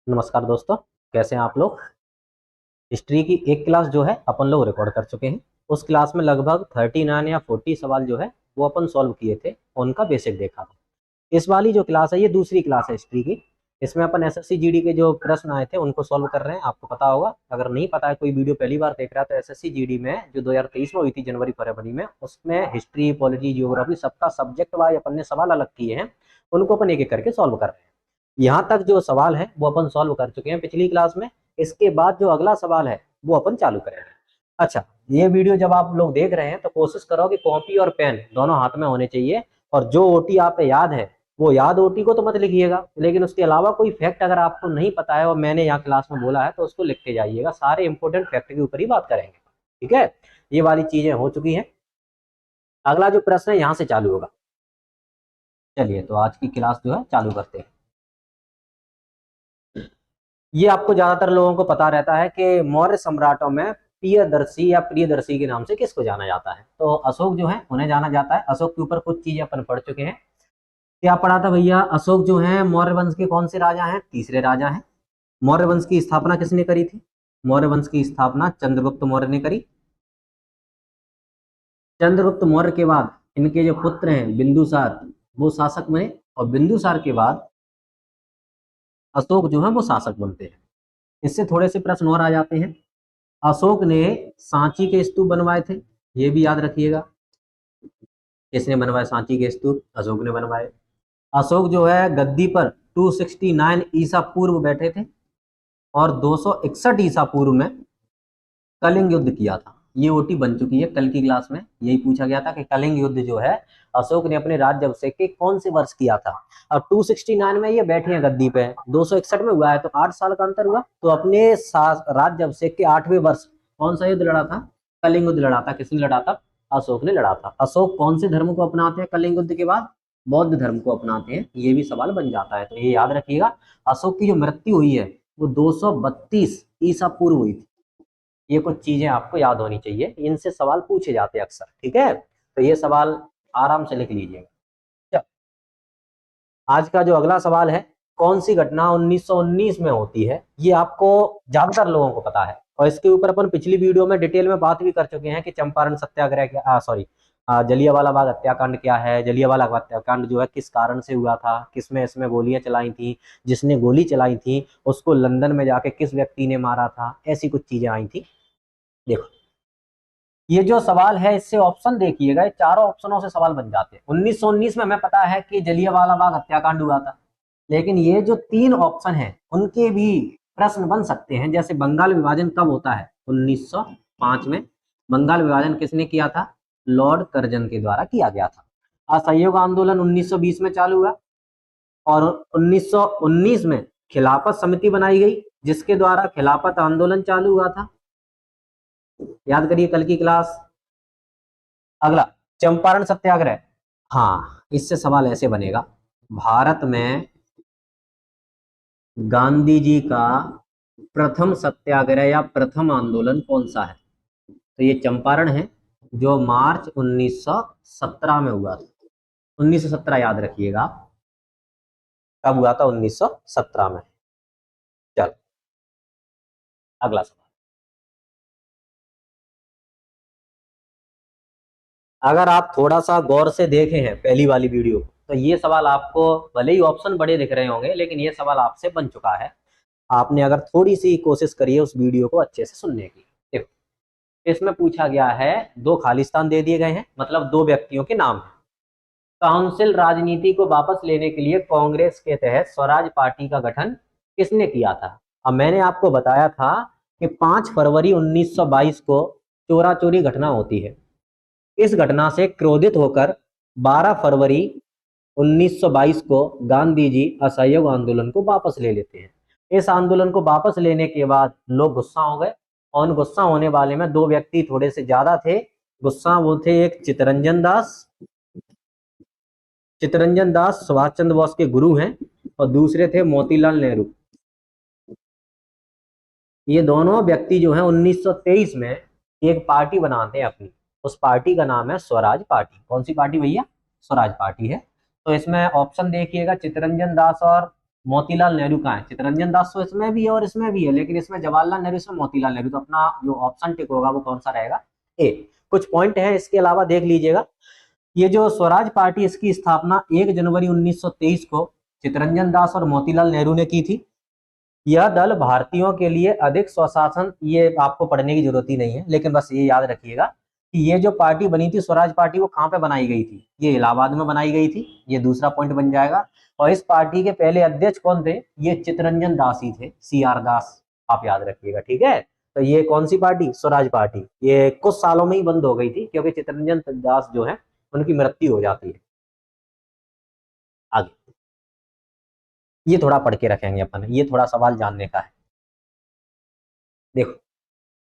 नमस्कार दोस्तों, कैसे हैं आप लोग। हिस्ट्री की एक क्लास जो है अपन लोग रिकॉर्ड कर चुके हैं। उस क्लास में लगभग 39 या 40 सवाल जो है वो अपन सॉल्व किए थे, उनका बेसिक देखा था। इस वाली जो क्लास है ये दूसरी क्लास है हिस्ट्री की। इसमें अपन एसएससी जीडी के जो प्रश्न आए थे उनको सॉल्व कर रहे हैं। आपको पता होगा, अगर नहीं पता है, कोई वीडियो पहली बार देख रहा है, तो एसएससी जीडी में जो 2023 में हुई थी जनवरी फरवरी में, उसमें हिस्ट्री, पॉलिटी, जियोग्राफी सबका सब्जेक्ट वाइज अपन ने सवाल अलग किए हैं। उनको अपन एक एक करके सॉल्व कर रहे हैं। यहाँ तक जो सवाल है वो अपन सॉल्व कर चुके हैं पिछली क्लास में। इसके बाद जो अगला सवाल है वो अपन चालू करेंगे। अच्छा, ये वीडियो जब आप लोग देख रहे हैं तो कोशिश करो कि कॉपी और पेन दोनों हाथ में होने चाहिए। और जो ओटी आप याद है वो याद ओटी को तो मत लिखिएगा, लेकिन उसके अलावा कोई फैक्ट अगर आपको नहीं पता है और मैंने यहाँ क्लास में बोला है तो उसको लिख के जाइएगा। सारे इंपॉर्टेंट फैक्ट के ऊपर ही बात करेंगे, ठीक है। ये वाली चीजें हो चुकी हैं। अगला जो प्रश्न है यहाँ से चालू होगा। चलिए, तो आज की क्लास जो है चालू करते हैं। ये आपको ज्यादातर लोगों को पता रहता है कि मौर्य सम्राटों में प्रियदर्शी या प्रियदर्शी के नाम से किसको जाना जाता है, तो अशोक जो है उन्हें जाना जाता है। अशोक के ऊपर कुछ चीजें अपन पढ़ चुके हैं। क्या पढ़ा था भैया? अशोक जो है मौर्य वंश के कौन से राजा हैं? तीसरे राजा हैं। मौर्य वंश की स्थापना किसने करी थी? मौर्य वंश की स्थापना चंद्रगुप्त मौर्य ने करी। चंद्रगुप्त मौर्य के बाद इनके जो पुत्र हैं बिंदुसार, वो शासक बने। और बिंदुसार के बाद अशोक जो है वो शासक बनते हैं। इससे थोड़े से प्रश्न और आ जाते हैं। अशोक ने सांची के स्तूप बनवाए थे, ये भी याद रखिएगा। किसने बनवाए सांची के स्तूप? अशोक ने बनवाए। अशोक जो है गद्दी पर 269 ईसा पूर्व बैठे थे और 261 ईसा पूर्व में कलिंग युद्ध किया था। ये ओटी बन चुकी है, कल की क्लास में यही पूछा गया था कि कलिंग युद्ध जो है अशोक ने अपने राज्याभिषेक के कौन से वर्ष किया था। अब 269 में ये बैठे हैं गद्दी पे, 261 में हुआ है, तो 8 साल का अंतर हुआ। तो अपने राज्याभिषेक के 8वें वर्ष कौन सा युद्ध लड़ा था? कलिंग युद्ध लड़ा था। किसने लड़ा था? अशोक ने लड़ा था। अशोक कौन से धर्म को अपनाते हैं कलिंग युद्ध के बाद? बौद्ध धर्म को अपनाते हैं। ये भी सवाल बन जाता है, तो ये याद रखिएगा। अशोक की जो मृत्यु हुई है वो 232 ईसा पूर्व हुई थी। ये कुछ चीजें आपको याद होनी चाहिए, इनसे सवाल पूछे जाते हैं अक्सर, ठीक है। तो ये सवाल आराम से लिख लीजिएगा। आज का जो अगला सवाल है, कौन सी घटना 1919 में होती है? ये आपको ज्यादातर लोगों को पता है और इसके ऊपर अपन पिछली वीडियो में डिटेल में बात भी कर चुके हैं कि चंपारण सत्याग्रह क्या, सॉरी, जलियांवाला बाग हत्याकांड क्या है। जलियांवाला बाग हत्याकांड जो है किस कारण से हुआ था, किसमें इसमें गोलियां चलाई थी, जिसने गोली चलाई थी उसको लंदन में जाके किस व्यक्ति ने मारा था, ऐसी कुछ चीजें आई थी। देखो, ये जो सवाल है इससे ऑप्शन देखिएगा, ये चारों ऑप्शनों से सवाल बन जाते हैं। 1919 में हमें पता है कि जलियांवाला बाग हत्याकांड हुआ था, लेकिन ये जो तीन ऑप्शन है उनके भी प्रश्न बन सकते हैं। जैसे बंगाल विभाजन कब होता है? 1905 में। बंगाल विभाजन किसने किया था? लॉर्ड कर्जन के द्वारा किया गया था। असहयोग आंदोलन 1920 में चालू हुआ और 1919 में खिलाफत समिति बनाई गई जिसके द्वारा खिलाफत आंदोलन चालू हुआ था। याद करिए कल की क्लास। अगला, चंपारण सत्याग्रह। हाँ, इससे सवाल ऐसे बनेगा, भारत में गांधी जी का प्रथम सत्याग्रह या प्रथम आंदोलन कौन सा है? तो ये चंपारण है जो मार्च 1917 में हुआ था। 1917 याद रखिएगा, कब हुआ था? 1917 में। चलो, अगला सवाल। अगर आप थोड़ा सा गौर से देखे हैं पहली वाली वीडियो तो ये सवाल आपको, भले ही ऑप्शन बड़े दिख रहे होंगे, लेकिन ये सवाल आपसे बन चुका है। आपने अगर थोड़ी सी कोशिश करी है उस वीडियो को अच्छे से सुनने की। देखो, इसमें पूछा गया है, दो खालिस्तान दे दिए गए हैं, मतलब दो व्यक्तियों के नाम है। काउंसिल राजनीति को वापस लेने के लिए कांग्रेस के तहत स्वराज पार्टी का गठन किसने किया था? अब मैंने आपको बताया था कि 5 फरवरी 1922 को चोरा चोरी घटना होती है। इस घटना से क्रोधित होकर 12 फरवरी 1922 को गांधी जी असहयोग आंदोलन को वापस ले लेते हैं। इस आंदोलन को वापस लेने के बाद लोग गुस्सा हो गए और गुस्सा होने वाले में दो व्यक्ति थोड़े से ज्यादा थे गुस्सा। वो थे एक चितरंजन दास सुभाष चंद्र बोस के गुरु हैं और दूसरे थे मोतीलाल नेहरू। ये दोनों व्यक्ति जो है 1923 में एक पार्टी बनाते हैं अपनी। उस पार्टी का नाम है स्वराज पार्टी। कौन सी पार्टी भैया? स्वराज पार्टी है। तो इसमें ऑप्शन देखिएगा, चितरंजन दास और मोतीलाल नेहरू कहाँ है? चित्तरंजन दास तो इसमें भी है और इसमें भी है, लेकिन इसमें जवाहरलाल नेहरू, इसमें मोतीलाल नेहरू, तो अपना जो ऑप्शन टिक होगा वो कौन सा रहेगा? ए। कुछ पॉइंट है इसके अलावा देख लीजिएगा। ये जो स्वराज पार्टी, इसकी स्थापना 1 जनवरी 1923 को चित्तरंजन दास और मोतीलाल नेहरू ने की थी। यह दल भारतीयों के लिए अधिक स्वशासन, ये आपको पढ़ने की जरूरत ही नहीं है, लेकिन बस ये याद रखिएगा कि ये जो पार्टी बनी थी स्वराज पार्टी, वो कहाँ पे बनाई गई थी? ये इलाहाबाद में बनाई गई थी। ये दूसरा पॉइंट बन जाएगा। और इस पार्टी के पहले अध्यक्ष कौन थे? ये चित्तरंजन दास ही थे, CR दास, आप याद रखिएगा। ठीक है, तो ये कौन सी पार्टी? स्वराज पार्टी। ये कुछ सालों में ही बंद हो गई थी, क्योंकि चित्तरंजन दास जो है उनकी मृत्यु हो जाती है। आगे ये थोड़ा पढ़ के रखेंगे अपन, ये थोड़ा सवाल जानने का है। देखो,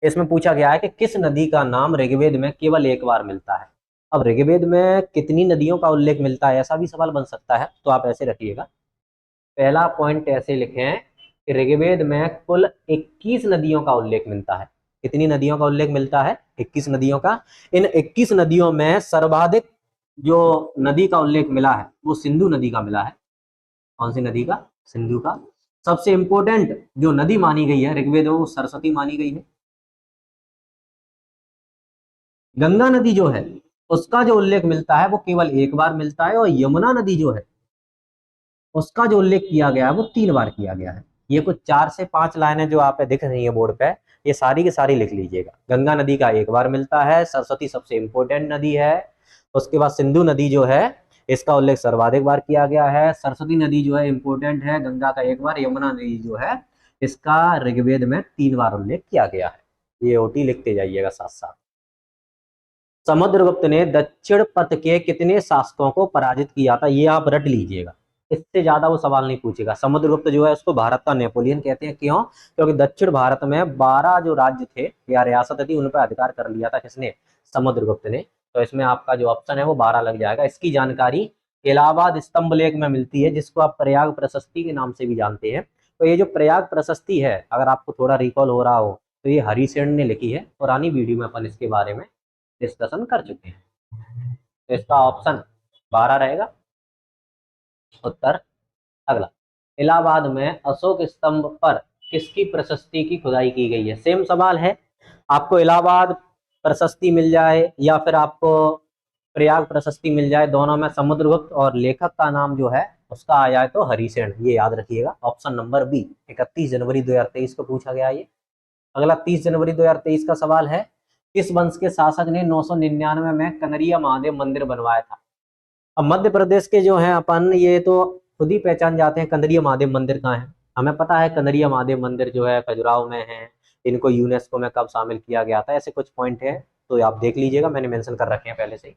इसमें पूछा गया है कि किस नदी का नाम ऋग्वेद में केवल एक बार मिलता है? अब ऋग्वेद में कितनी नदियों का उल्लेख मिलता है, ऐसा भी सवाल बन सकता है, तो आप ऐसे रखिएगा। पहला पॉइंट ऐसे लिखें कि ऋग्वेद में कुल 21 नदियों का उल्लेख मिलता है। कितनी नदियों का उल्लेख मिलता है? 21 नदियों का। इन 21 नदियों में सर्वाधिक जो नदी का उल्लेख मिला है वो सिंधु नदी का मिला है। कौन सी नदी का? सिंधु का। सबसे इंपोर्टेंट जो नदी मानी गई है ऋग्वेद में, वो सरस्वती मानी गई है। गंगा नदी जो है उसका जो उल्लेख मिलता है वो केवल एक बार मिलता है, और यमुना नदी जो है उसका जो उल्लेख किया गया है वो 3 बार किया गया है। ये कुछ 4 से 5 लाइनें जो आप दिख रही है बोर्ड पे, ये सारी की सारी लिख लीजिएगा। गंगा नदी का एक बार मिलता है, सरस्वती सबसे इंपोर्टेंट नदी है, उसके बाद सिंधु नदी जो है इसका उल्लेख सर्वाधिक बार किया गया है, सरस्वती नदी जो है इंपोर्टेंट है, गंगा का एक बार, यमुना नदी जो है इसका ऋग्वेद में 3 बार उल्लेख किया गया है। ये ओटी लिखते जाइएगा साथ साथ। समुद्रगुप्त ने दक्षिण पथ के कितने शासकों को पराजित किया था? ये आप रट लीजिएगा, इससे ज्यादा वो सवाल नहीं पूछेगा। समुद्रगुप्त जो है उसको भारत का नेपोलियन कहते हैं। क्यों? क्योंकि दक्षिण भारत में 12 जो राज्य थे या रियासत थी उन पर अधिकार कर लिया था किसने? समुद्रगुप्त ने। तो इसमें आपका जो ऑप्शन है वो 12 लग जाएगा। इसकी जानकारी इलाहाबाद स्तंभ लेख में मिलती है, जिसको आप प्रयाग प्रशस्ति के नाम से भी जानते हैं। तो ये जो प्रयाग प्रशस्ति है, अगर आपको थोड़ा रिकॉल हो रहा हो, तो ये हरिसेन ने लिखी है। पुरानी वीडियो में अपन इसके बारे में डिस्कशन कर चुके हैं। तो इसका ऑप्शन 12 रहेगा उत्तर। अगला, इलाहाबाद में अशोक स्तंभ पर किसकी प्रशस्ति की खुदाई की गई है? सेम सवाल है, आपको इलाहाबाद प्रशस्ति मिल जाए या फिर आपको प्रयाग प्रशस्ति मिल जाए, दोनों में समुद्रगुप्त और लेखक का नाम जो है उसका आ जाए तो हरिसेन, ये याद रखिएगा। Option number B. 31 जनवरी 2023 को पूछा गया ये। अगला 30 जनवरी 2023 का सवाल है, किस वंश के शासक ने 999 में कनरिया महादेव मंदिर बनवाया था? अब मध्य प्रदेश के जो हैं अपन, ये तो खुद ही पहचान जाते हैं कनरिया महादेव मंदिर कहाँ है। हमें पता है कनरिया महादेव मंदिर जो है खजुराहो में है। इनको यूनेस्को में कब शामिल किया गया था, ऐसे कुछ पॉइंट है, तो आप देख लीजिएगा, मैंने मेंशन कर रखे हैं पहले से ही।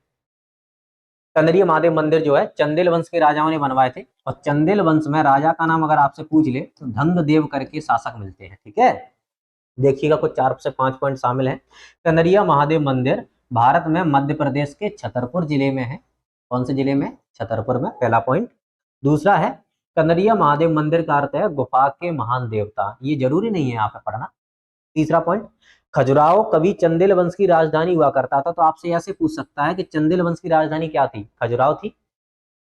कनरिया महादेव मंदिर जो है चंदेल वंश के राजाओं ने बनवाए थे, और चंदेल वंश में राजा का नाम अगर आपसे पूछ ले तो धंगदेव करके शासक मिलते हैं। ठीक है, देखिएगा कुछ 4 से 5 पॉइंट शामिल हैं। कनरिया महादेव मंदिर भारत में मध्य प्रदेश के छतरपुर जिले में है। कौन से जिले में? छतरपुर में, पहला पॉइंट। दूसरा है, कनरिया महादेव मंदिर का अर्थ है गुफा के महान देवता। ये जरूरी नहीं है यहाँ पे पढ़ना। तीसरा पॉइंट, खजुराहो कभी चंदेल वंश की राजधानी हुआ करता था, तो आपसे ऐसे पूछ सकता है कि चंदेल वंश की राजधानी क्या थी? खजुराहो थी।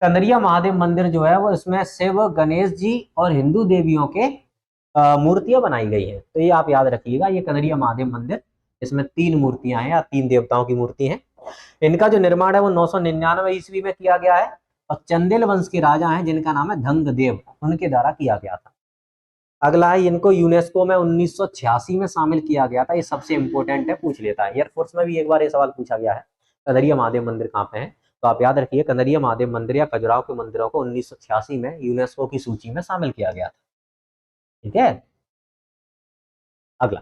कनरिया महादेव मंदिर जो है वो इसमें शिव, गणेश जी और हिंदू देवियों के मूर्तियां बनाई गई हैं। तो ये आप याद रखिएगा, ये कनरिया महादेव मंदिर, इसमें 3 मूर्तियां हैं या 3 देवताओं की मूर्ति है। इनका जो निर्माण है वो 999 ईस्वी में किया गया है, और चंदेल वंश के राजा हैं जिनका नाम है धंगदेव, उनके द्वारा किया गया था। अगला है, इनको यूनेस्को में 1986 में शामिल किया गया था। ये सबसे इंपॉर्टेंट है, पूछ लेता है एयरफोर्स में भी एक बार ये सवाल पूछा गया है, कनरिया महादेव मंदिर कहाँ पे है? तो आप याद रखिए, कनरिया महादेव मंदिर या खजुराहो के मंदिरों को 1986 में यूनेस्को की सूची में शामिल किया गया था। ठीक है, अगला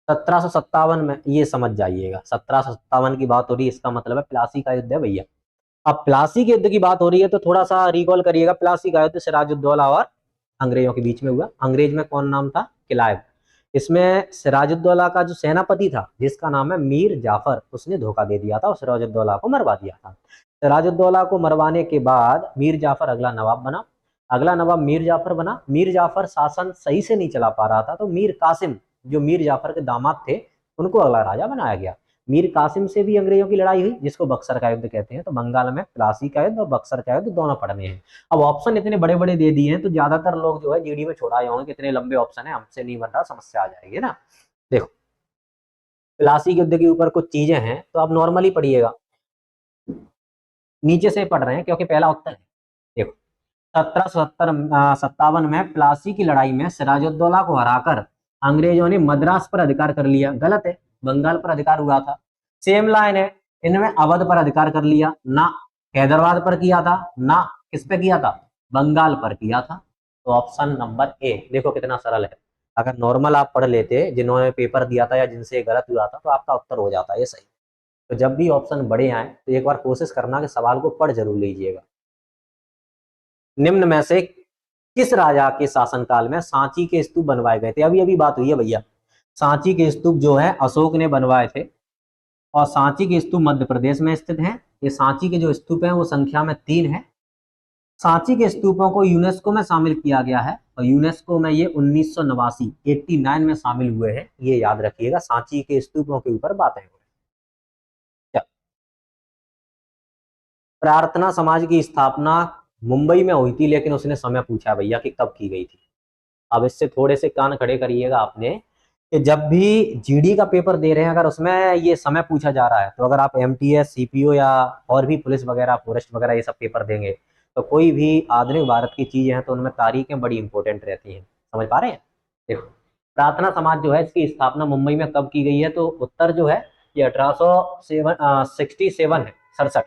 1757 में, ये समझ जाइएगा 1757 की बात हो रही है, इसका मतलब है प्लासी का युद्ध है भैया। अब प्लासी के युद्ध की बात हो रही है तो थोड़ा सा रिकॉल करिएगा। प्लासी का युद्ध सिराजुद्दौला और अंग्रेजों के बीच में हुआ। अंग्रेज में कौन नाम था? किलाइव। इसमें सिराजुद्दौला का जो सेनापति था जिसका नाम है मीर जाफर, उसने धोखा दे दिया था और सिराजुद्दौला को मरवा दिया था। सिराजुद्दौला को मरवाने के बाद मीर जाफर अगला नवाब बना। अगला नवाब मीर जाफर बना। मीर जाफर शासन सही से नहीं चला पा रहा था, तो मीर कासिम जो मीर जाफर के दामाद थे उनको अगला राजा बनाया गया। मीर कासिम से भी अंग्रेजों की लड़ाई हुई, जिसको बक्सर का युद्ध कहते हैं। तो बंगाल में प्लासी का युद्ध और बक्सर का युद्ध दोनों पढ़ने हैं। अब ऑप्शन इतने बड़े बड़े दे दिए हैं तो ज्यादातर लोग जो है जीडी में छोड़ाए होंगे, कितने लंबे ऑप्शन है, हमसे नहीं बन रहा, समस्या आ जाएगी ना। देखो प्लासी के युद्ध के ऊपर कुछ चीजें हैं तो आप नॉर्मली पढ़िएगा, नीचे से पढ़ रहे हैं क्योंकि पहला उत्तर है। देखो 1757 में प्लासी की लड़ाई में सिराजुद्दौला को हराकर अंग्रेजों ने मद्रास पर अधिकार कर लिया। गलत है, बंगाल पर अधिकार हुआ था। सेम लाइन है, इनमें अवध पर अधिकार कर लिया ना, हैदराबाद पर किया था ना, किस पे किया था, बंगाल पर किया था। तो ऑप्शन नंबर ए, देखो कितना सरल है। अगर नॉर्मल आप पढ़ लेते जिन्होंने पेपर दिया था या जिनसे गलत हुआ था तो आपका उत्तर हो जाता है ये सही। तो जब भी ऑप्शन बड़े आए तो एक बार कोशिश करना कि सवाल को पढ़ जरूर लीजिएगा। निम्न में से किस राजा के शासनकाल में सांची के स्तूप बनवाए गए थे? अभी अभी बात हुई है भैया, सांची के स्तूप जो है अशोक ने बनवाए थे, और सांची के स्तूप मध्य प्रदेश में स्थित हैं। ये सांची के जो स्तूप हैं वो संख्या में 3 है। सांची के स्तूपों को यूनेस्को में शामिल किया गया है, और यूनेस्को में ये 1989 में शामिल हुए हैं। ये याद रखिएगा, सांची के स्तूपों के ऊपर बातें हो। प्रार्थना समाज की स्थापना मुंबई में हुई थी, लेकिन उसने समय पूछा भैया कि कब की गई थी। अब इससे थोड़े से कान खड़े करिएगा आपने कि जब भी जीडी का पेपर दे रहे हैं अगर उसमें ये समय पूछा जा रहा है, तो अगर आप एमटीएस, सीपीओ या और भी पुलिस वगैरह, फॉरेस्ट वगैरह ये सब पेपर देंगे, तो कोई भी आधुनिक भारत की चीजें हैं तो उनमें तारीखें बड़ी इंपॉर्टेंट रहती हैं। समझ पा रहे हैं? देखो प्रार्थना समाज जो है इसकी स्थापना मुंबई में कब की गई है, तो उत्तर जो है ये 1867 है, 67।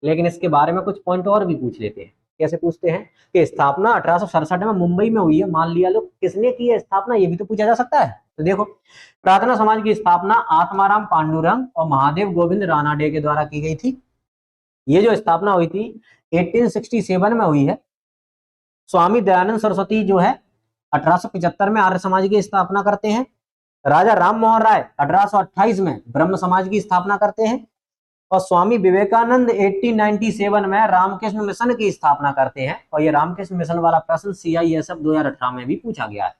लेकिन इसके बारे में कुछ पॉइंट और भी पूछ लेते हैं। कैसे पूछते हैं कि स्थापना 1867 में मुंबई में हुई है, मान लिया लो, किसने की है स्थापना, ये भी तो पूछा जा सकता है। तो देखो प्रार्थना समाज की स्थापना आत्माराम पांडुरंग और महादेव गोविंद रानाडे के द्वारा की गई थी। ये जो स्थापना हुई थी 1867 में हुई है। स्वामी दयानंद सरस्वती जो है 1875 में आर्य समाज की स्थापना करते हैं। राजा राम मोहन राय 1828 में ब्रह्म समाज की स्थापना करते हैं, और स्वामी विवेकानंद 1897 में रामकृष्ण मिशन की स्थापना करते हैं। और ये रामकृष्ण मिशन वाला प्रश्न CISF 2018 में भी पूछा गया है।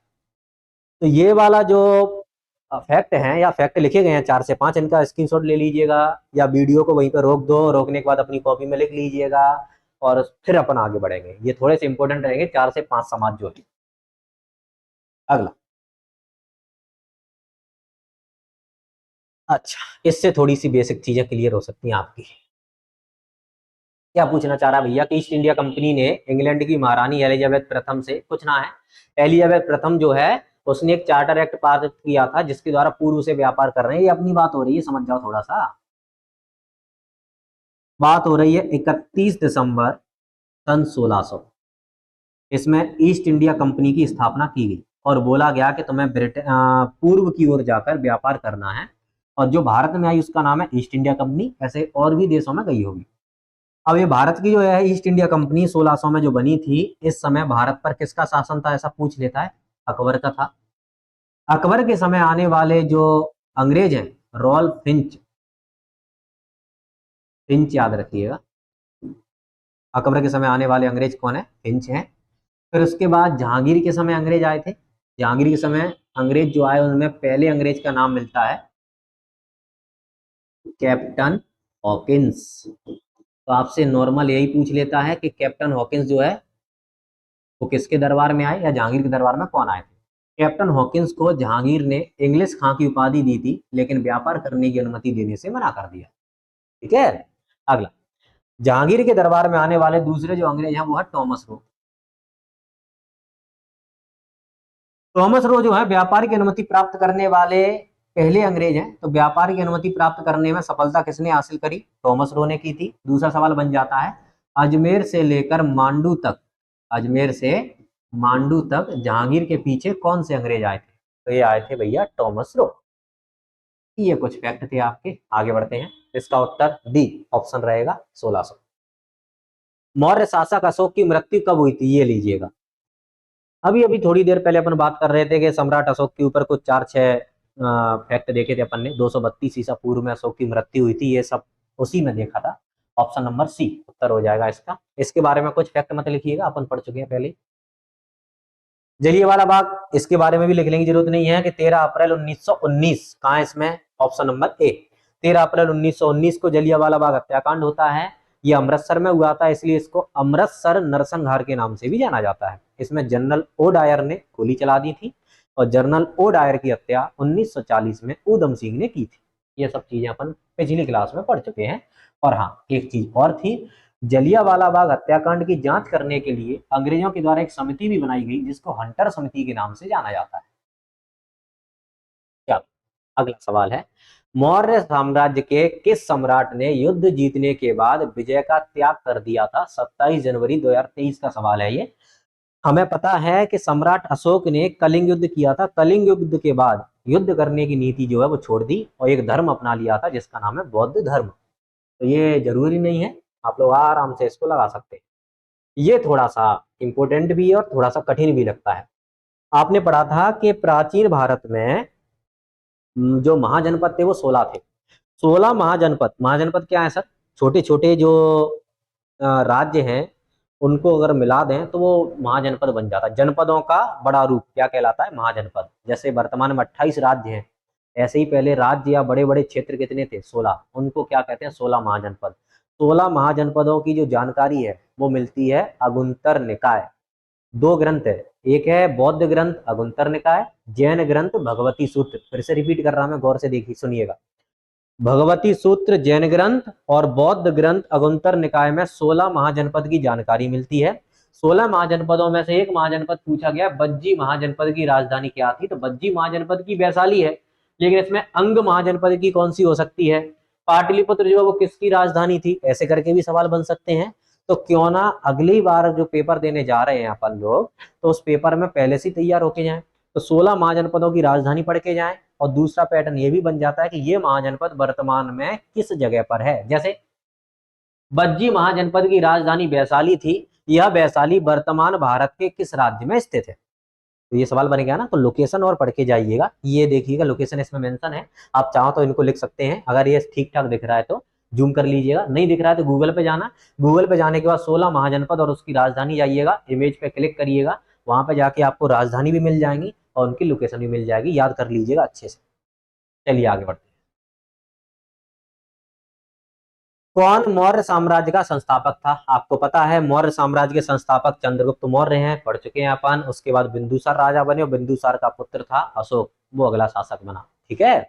तो ये वाला जो फैक्ट है या फैक्ट लिखे गए हैं 4 से 5, इनका स्क्रीनशॉट ले लीजिएगा, या वीडियो को वहीं पर रोक दो, रोकने के बाद अपनी कॉपी में लिख लीजिएगा, और फिर अपन आगे बढ़ेंगे। ये थोड़े से इंपॉर्टेंट रहेंगे 4 से 5 समाज जो है। अगला, अच्छा, इससे थोड़ी सी बेसिक चीजें क्लियर हो सकती हैं आपकी। क्या पूछना चाह रहा भैया कि ईस्ट इंडिया कंपनी ने इंग्लैंड की महारानी एलिजाबेथ प्रथम से, कुछ ना है, एलिजाबेथ प्रथम जो है उसने एक चार्टर एक्ट पारित किया था जिसके द्वारा पूर्व से व्यापार कर रहे हैं। ये अपनी बात हो रही है, समझ जाओ थोड़ा सा। बात हो रही है 31 दिसंबर सन 1600। इसमें ईस्ट इंडिया कंपनी की स्थापना की गई और बोला गया कि तुम्हें पूर्व की ओर जाकर व्यापार करना है, और जो भारत में आई उसका नाम है ईस्ट इंडिया कंपनी। ऐसे और भी देशों में गई होगी। अब ये भारत की जो है ईस्ट इंडिया कंपनी 1600 में जो बनी थी, इस समय भारत पर किसका शासन था ऐसा पूछ लेता है, अकबर का था। अकबर के समय आने वाले जो अंग्रेज हैं, रॉल्फ फिंच, फिंच याद रखिएगा, अकबर के समय आने वाले अंग्रेज कौन है, फिंच हैं। फिर उसके बाद जहांगीर के समय अंग्रेज आए थे। जहांगीर के समय अंग्रेज जो आए उनमें पहले अंग्रेज का नाम मिलता है कैप्टन हॉकिंस। तो आपसे नॉर्मल यही पूछ लेता है कि कैप्टन हॉकिंस जो है वो किसके दरबार में आए, या जहांगीर के दरबार में कौन आए थे। कैप्टन हॉकिंस को जहांगीर ने इंग्लिश खां की उपाधि दी थी, लेकिन व्यापार करने की अनुमति देने से मना कर दिया। ठीक है। अगला, जहांगीर के दरबार में आने वाले दूसरे जो अंग्रेज हैं वो है थॉमस रो। थॉमस रो जो है व्यापार की अनुमति प्राप्त करने वाले पहले अंग्रेज हैं। तो व्यापार की अनुमति प्राप्त करने में सफलता किसने हासिल करी, थॉमस रो ने की थी। दूसरा सवाल बन जाता है, अजमेर से लेकर मांडू तक, अजमेर से मांडू तक जहांगीर के पीछे कौन से अंग्रेज आए थे, तो ये आए थे भैया थॉमस रो। ये कुछ फैक्ट थे आपके। आगे बढ़ते हैं, इसका उत्तर डी ऑप्शन रहेगा 1600। मौर्य शासक अशोक की मृत्यु कब हुई थी, ये लीजिएगा। अभी अभी थोड़ी देर पहले अपन बात कर रहे थे कि सम्राट अशोक के ऊपर कुछ 4-6 फैक्ट देखे थे अपन ने। 232 ईसा पूर्व में अशोक की मृत्यु हुई थी, ये सब उसी में देखा था। ऑप्शन नंबर सी उत्तर हो जाएगा इसका। इसके बारे में कुछ फैक्ट मत लिखिएगा, अपन पढ़ चुके हैं पहले। जलियांवाला बाग, इसके बारे में भी लिखने की जरूरत नहीं है कि 13 अप्रैल 1919 कहाँ है इसमें, ऑप्शन नंबर ए। 13 अप्रैल 1919 को जलियांवाला बाग हत्याकांड होता है। ये अमृतसर में हुआ था, इसलिए इसको अमृतसर नरसंहार के नाम से भी जाना जाता है। इसमें जनरल ओ डायर ने गोली चला दी थी और जनरल ओ डायर की हत्या 1940 में ऊधम सिंह ने की थी। ये सब चीजें अपन पिछली क्लास में पढ़ चुके हैं। और हाँ, एक चीज और थी, जलियांवाला बाग हत्याकांड की जांच करने के लिए अंग्रेजों के द्वारा एक समिति भी बनाई गई, जिसको हंटर समिति के नाम से जाना जाता है। चलो अगला सवाल है, मौर्य साम्राज्य के किस सम्राट ने युद्ध जीतने के बाद विजय का त्याग कर दिया था? 27 जनवरी 2023 का सवाल है ये। हमें पता है कि सम्राट अशोक ने कलिंग युद्ध किया था। कलिंग युद्ध के बाद युद्ध करने की नीति जो है वो छोड़ दी और एक धर्म अपना लिया था जिसका नाम है बौद्ध धर्म। तो ये जरूरी नहीं है, आप लोग आराम से इसको लगा सकते हैं। ये थोड़ा सा इंपॉर्टेंट भी है और थोड़ा सा कठिन भी लगता है। आपने पढ़ा था कि प्राचीन भारत में जो महाजनपद थे वो 16 थे। 16 महाजनपद, महाजनपद क्या है सर? छोटे छोटे जो राज्य हैं उनको अगर मिला दें तो वो महाजनपद बन जाता है। जनपदों का बड़ा रूप क्या कहलाता है? महाजनपद। जैसे वर्तमान में 28 राज्य हैं, ऐसे ही पहले राज्य या बड़े बड़े क्षेत्र कितने थे? 16। उनको क्या कहते हैं? 16 महाजनपद। 16 महाजनपदों की जो जानकारी है वो मिलती है अगुंतर निकाय। दो ग्रंथ है, एक है बौद्ध ग्रंथ अगुंतर निकाय, जैन ग्रंथ भगवती सूत्र। फिर से रिपीट कर रहा हूं मैं, गौर से देखिए सुनिएगा। भगवती सूत्र जैन ग्रंथ और बौद्ध ग्रंथ अगुंतर निकाय में 16 महाजनपद की जानकारी मिलती है। 16 महाजनपदों में से एक महाजनपद पूछा गया, बज्जी महाजनपद की राजधानी क्या थी? तो बज्जी महाजनपद की वैशाली है, लेकिन इसमें अंग महाजनपद की कौन सी हो सकती है? पाटलिपुत्र जो है वो किसकी राजधानी थी? ऐसे करके भी सवाल बन सकते हैं। तो क्यों ना अगली बार जो पेपर देने जा रहे हैं अपन लोग, तो उस पेपर में पहले से तैयार होके जाएं। तो 16 महाजनपदों की राजधानी पढ़ के जाएं। और दूसरा पैटर्न ये भी बन जाता है कि ये महाजनपद वर्तमान में किस जगह पर है। जैसे बज्जी महाजनपद की राजधानी वैशाली थी, यह वैशाली वर्तमान भारत के किस राज्य में स्थित है? तो ये सवाल बन गया ना। तो लोकेशन और पढ़ के जाइएगा। ये देखिएगा लोकेशन इसमें मेंशन है, आप चाहो तो इनको लिख सकते हैं। अगर ये ठीक ठाक दिख रहा है तो जूम कर लीजिएगा, नहीं दिख रहा है तो गूगल पे जाना। गूगल पे जाने के बाद 16 महाजनपद और उसकी राजधानी जाइएगा, इमेज पे क्लिक करिएगा, वहां पे जाके आपको राजधानी भी मिल जाएंगी और उनकी लोकेशन भी मिल जाएगी। याद कर लीजिएगा अच्छे से। चलिए आगे बढ़ते हैं। कौन मौर्य साम्राज्य का संस्थापक था? आपको पता है मौर्य साम्राज्य के संस्थापक चंद्रगुप्त मौर्य हैं, पढ़ चुके हैं अपन। उसके बाद बिंदुसार राजा बने और बिंदुसार का पुत्र था अशोक, वो अगला शासक बना। ठीक है,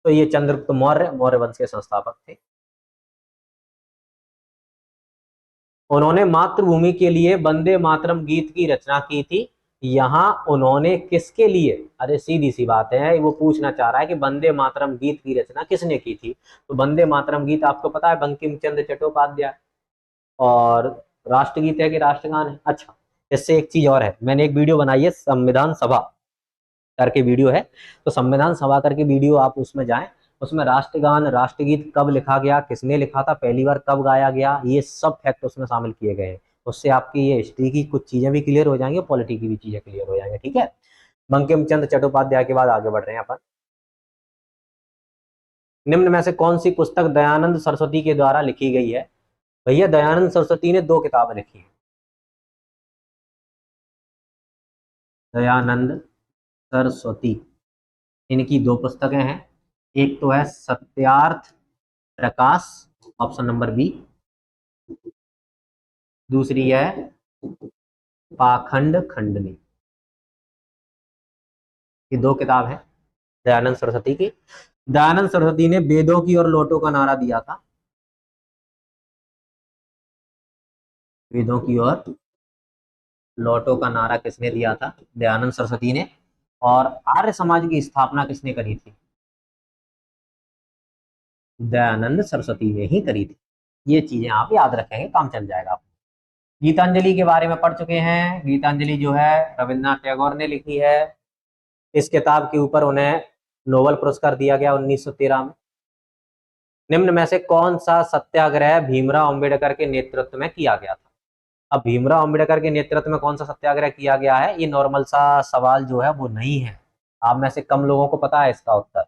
तो ये चंद्रगुप्त मौर्य मौर्य वंश के संस्थापक थे। उन्होंने मातृभूमि के लिए वंदे मातरम गीत की रचना की थी। यहाँ उन्होंने किसके लिए? अरे सीधी सी बात है, वो पूछना चाह रहा है कि वंदे मातरम गीत की रचना किसने की थी। तो वंदे मातरम गीत आपको पता है बंकिम चंद्र चट्टोपाध्याय, और राष्ट्रगीत है कि राष्ट्रगान है? अच्छा, इससे एक चीज और है, मैंने एक वीडियो बनाई है संविधान सभा करके वीडियो है, तो संविधान सभा करके वीडियो आप उसमें जाएं। उसमें राष्ट्रगान राष्ट्रगीत कब लिखा गया, किसने लिखा था, पहली बार कब गाया गया, ये सब फैक्ट उसमें शामिल किए गए हैं। उससे आपकी ये हिस्ट्री की कुछ चीजें भी क्लियर हो जाएंगी और पॉलिटी की भी चीजें क्लियर हो जाएंगी। ठीक है, बंकिम चंद्र चट्टोपाध्याय के बाद आगे बढ़ रहे हैं अपन। निम्न में से कौन सी पुस्तक दयानंद सरस्वती के द्वारा लिखी गई है? भैया दयानंद सरस्वती ने 2 किताबें लिखी है। दयानंद सरस्वती, इनकी 2 पुस्तकें हैं। एक तो है Satyarth Prakash, option number B. दूसरी है पाखंड खंडनी। ये 2 किताब है दयानंद सरस्वती की। दयानंद सरस्वती ने वेदों की और लोटों का नारा दिया था। वेदों की और लोटों का नारा किसने दिया था? दयानंद सरस्वती ने। और आर्य समाज की स्थापना किसने करी थी? दयानंद सरस्वती ने ही करी थी। ये चीजें आप याद रखेंगे, काम चल जाएगा आपको। गीतांजलि के बारे में पढ़ चुके हैं। गीतांजलि जो है रविन्द्रनाथ टैगोर ने लिखी है। इस किताब के ऊपर उन्हें नोबेल पुरस्कार दिया गया 1913 में। निम्न में से कौन सा सत्याग्रह भीमराव अंबेडकर के नेतृत्व में किया गया था? अब भीमराव अंबेडकर के नेतृत्व में कौन सा सत्याग्रह किया गया है? ये नॉर्मल सा सवाल जो है वो नहीं है, आप में से कम लोगों को पता है इसका उत्तर,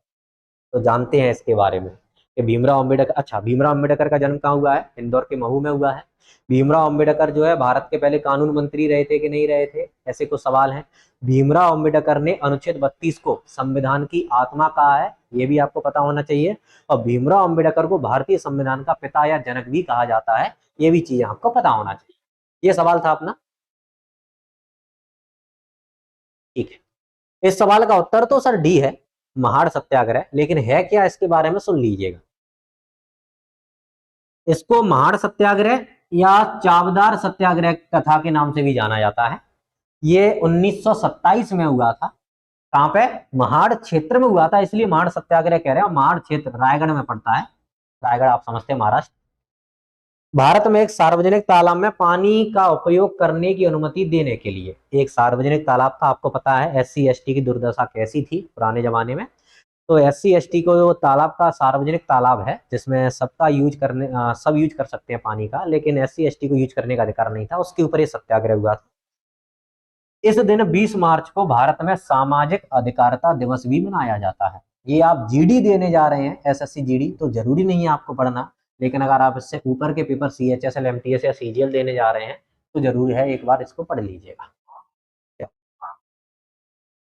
तो जानते हैं इसके बारे में। कि भीमराव अम्बेडकर, अच्छा भीमराव अम्बेडकर का जन्म कहाँ हुआ है? इंदौर के महू में हुआ है। भीमराव अम्बेडकर जो है भारत के पहले कानून मंत्री रहे थे कि नहीं रहे थे, ऐसे कुछ सवाल हैं। भीमराव अम्बेडकर ने अनुच्छेद 32 को संविधान की आत्मा कहा है, ये भी आपको पता होना चाहिए। और भीमराव अम्बेडकर को भारतीय संविधान का पिता या जनक भी कहा जाता है, ये भी चीजें आपको पता होना चाहिए। ये सवाल था अपना, ठीक है। इस सवाल का उत्तर तो सर डी है, महाड़ सत्याग्रह, लेकिन है क्या इसके बारे में सुन लीजिएगा। इसको महाड़ सत्याग्रह या चावदार सत्याग्रह कथा के नाम से भी जाना जाता है। ये 1927 में हुआ था। कहां पे? महाड़ क्षेत्र में हुआ था, इसलिए महाड़ सत्याग्रह कह रहे हैं। महाड़ क्षेत्र रायगढ़ में पड़ता है, रायगढ़ आप समझते हैं महाराष्ट्र। भारत में एक सार्वजनिक तालाब में पानी का उपयोग करने की अनुमति देने के लिए, एक सार्वजनिक तालाब था, आपको पता है SC ST की दुर्दशा कैसी थी पुराने जमाने में। तो SC ST को जो तालाब का सार्वजनिक तालाब है जिसमें सबका यूज करने सब यूज कर सकते हैं पानी का, लेकिन SC ST को यूज करने का अधिकार नहीं था, उसके ऊपर ये सत्याग्रह हुआ था। इस दिन 20 मार्च को भारत में सामाजिक अधिकारिता दिवस भी मनाया जाता है। ये आप GD देने जा रहे हैं, SSC GD, तो जरूरी नहीं है आपको पढ़ना, लेकिन अगर आप इससे ऊपर के पेपर CHSL MTS या CGL देने जा रहे हैं तो जरूरी है एक बार इसको पढ़ लीजिएगा।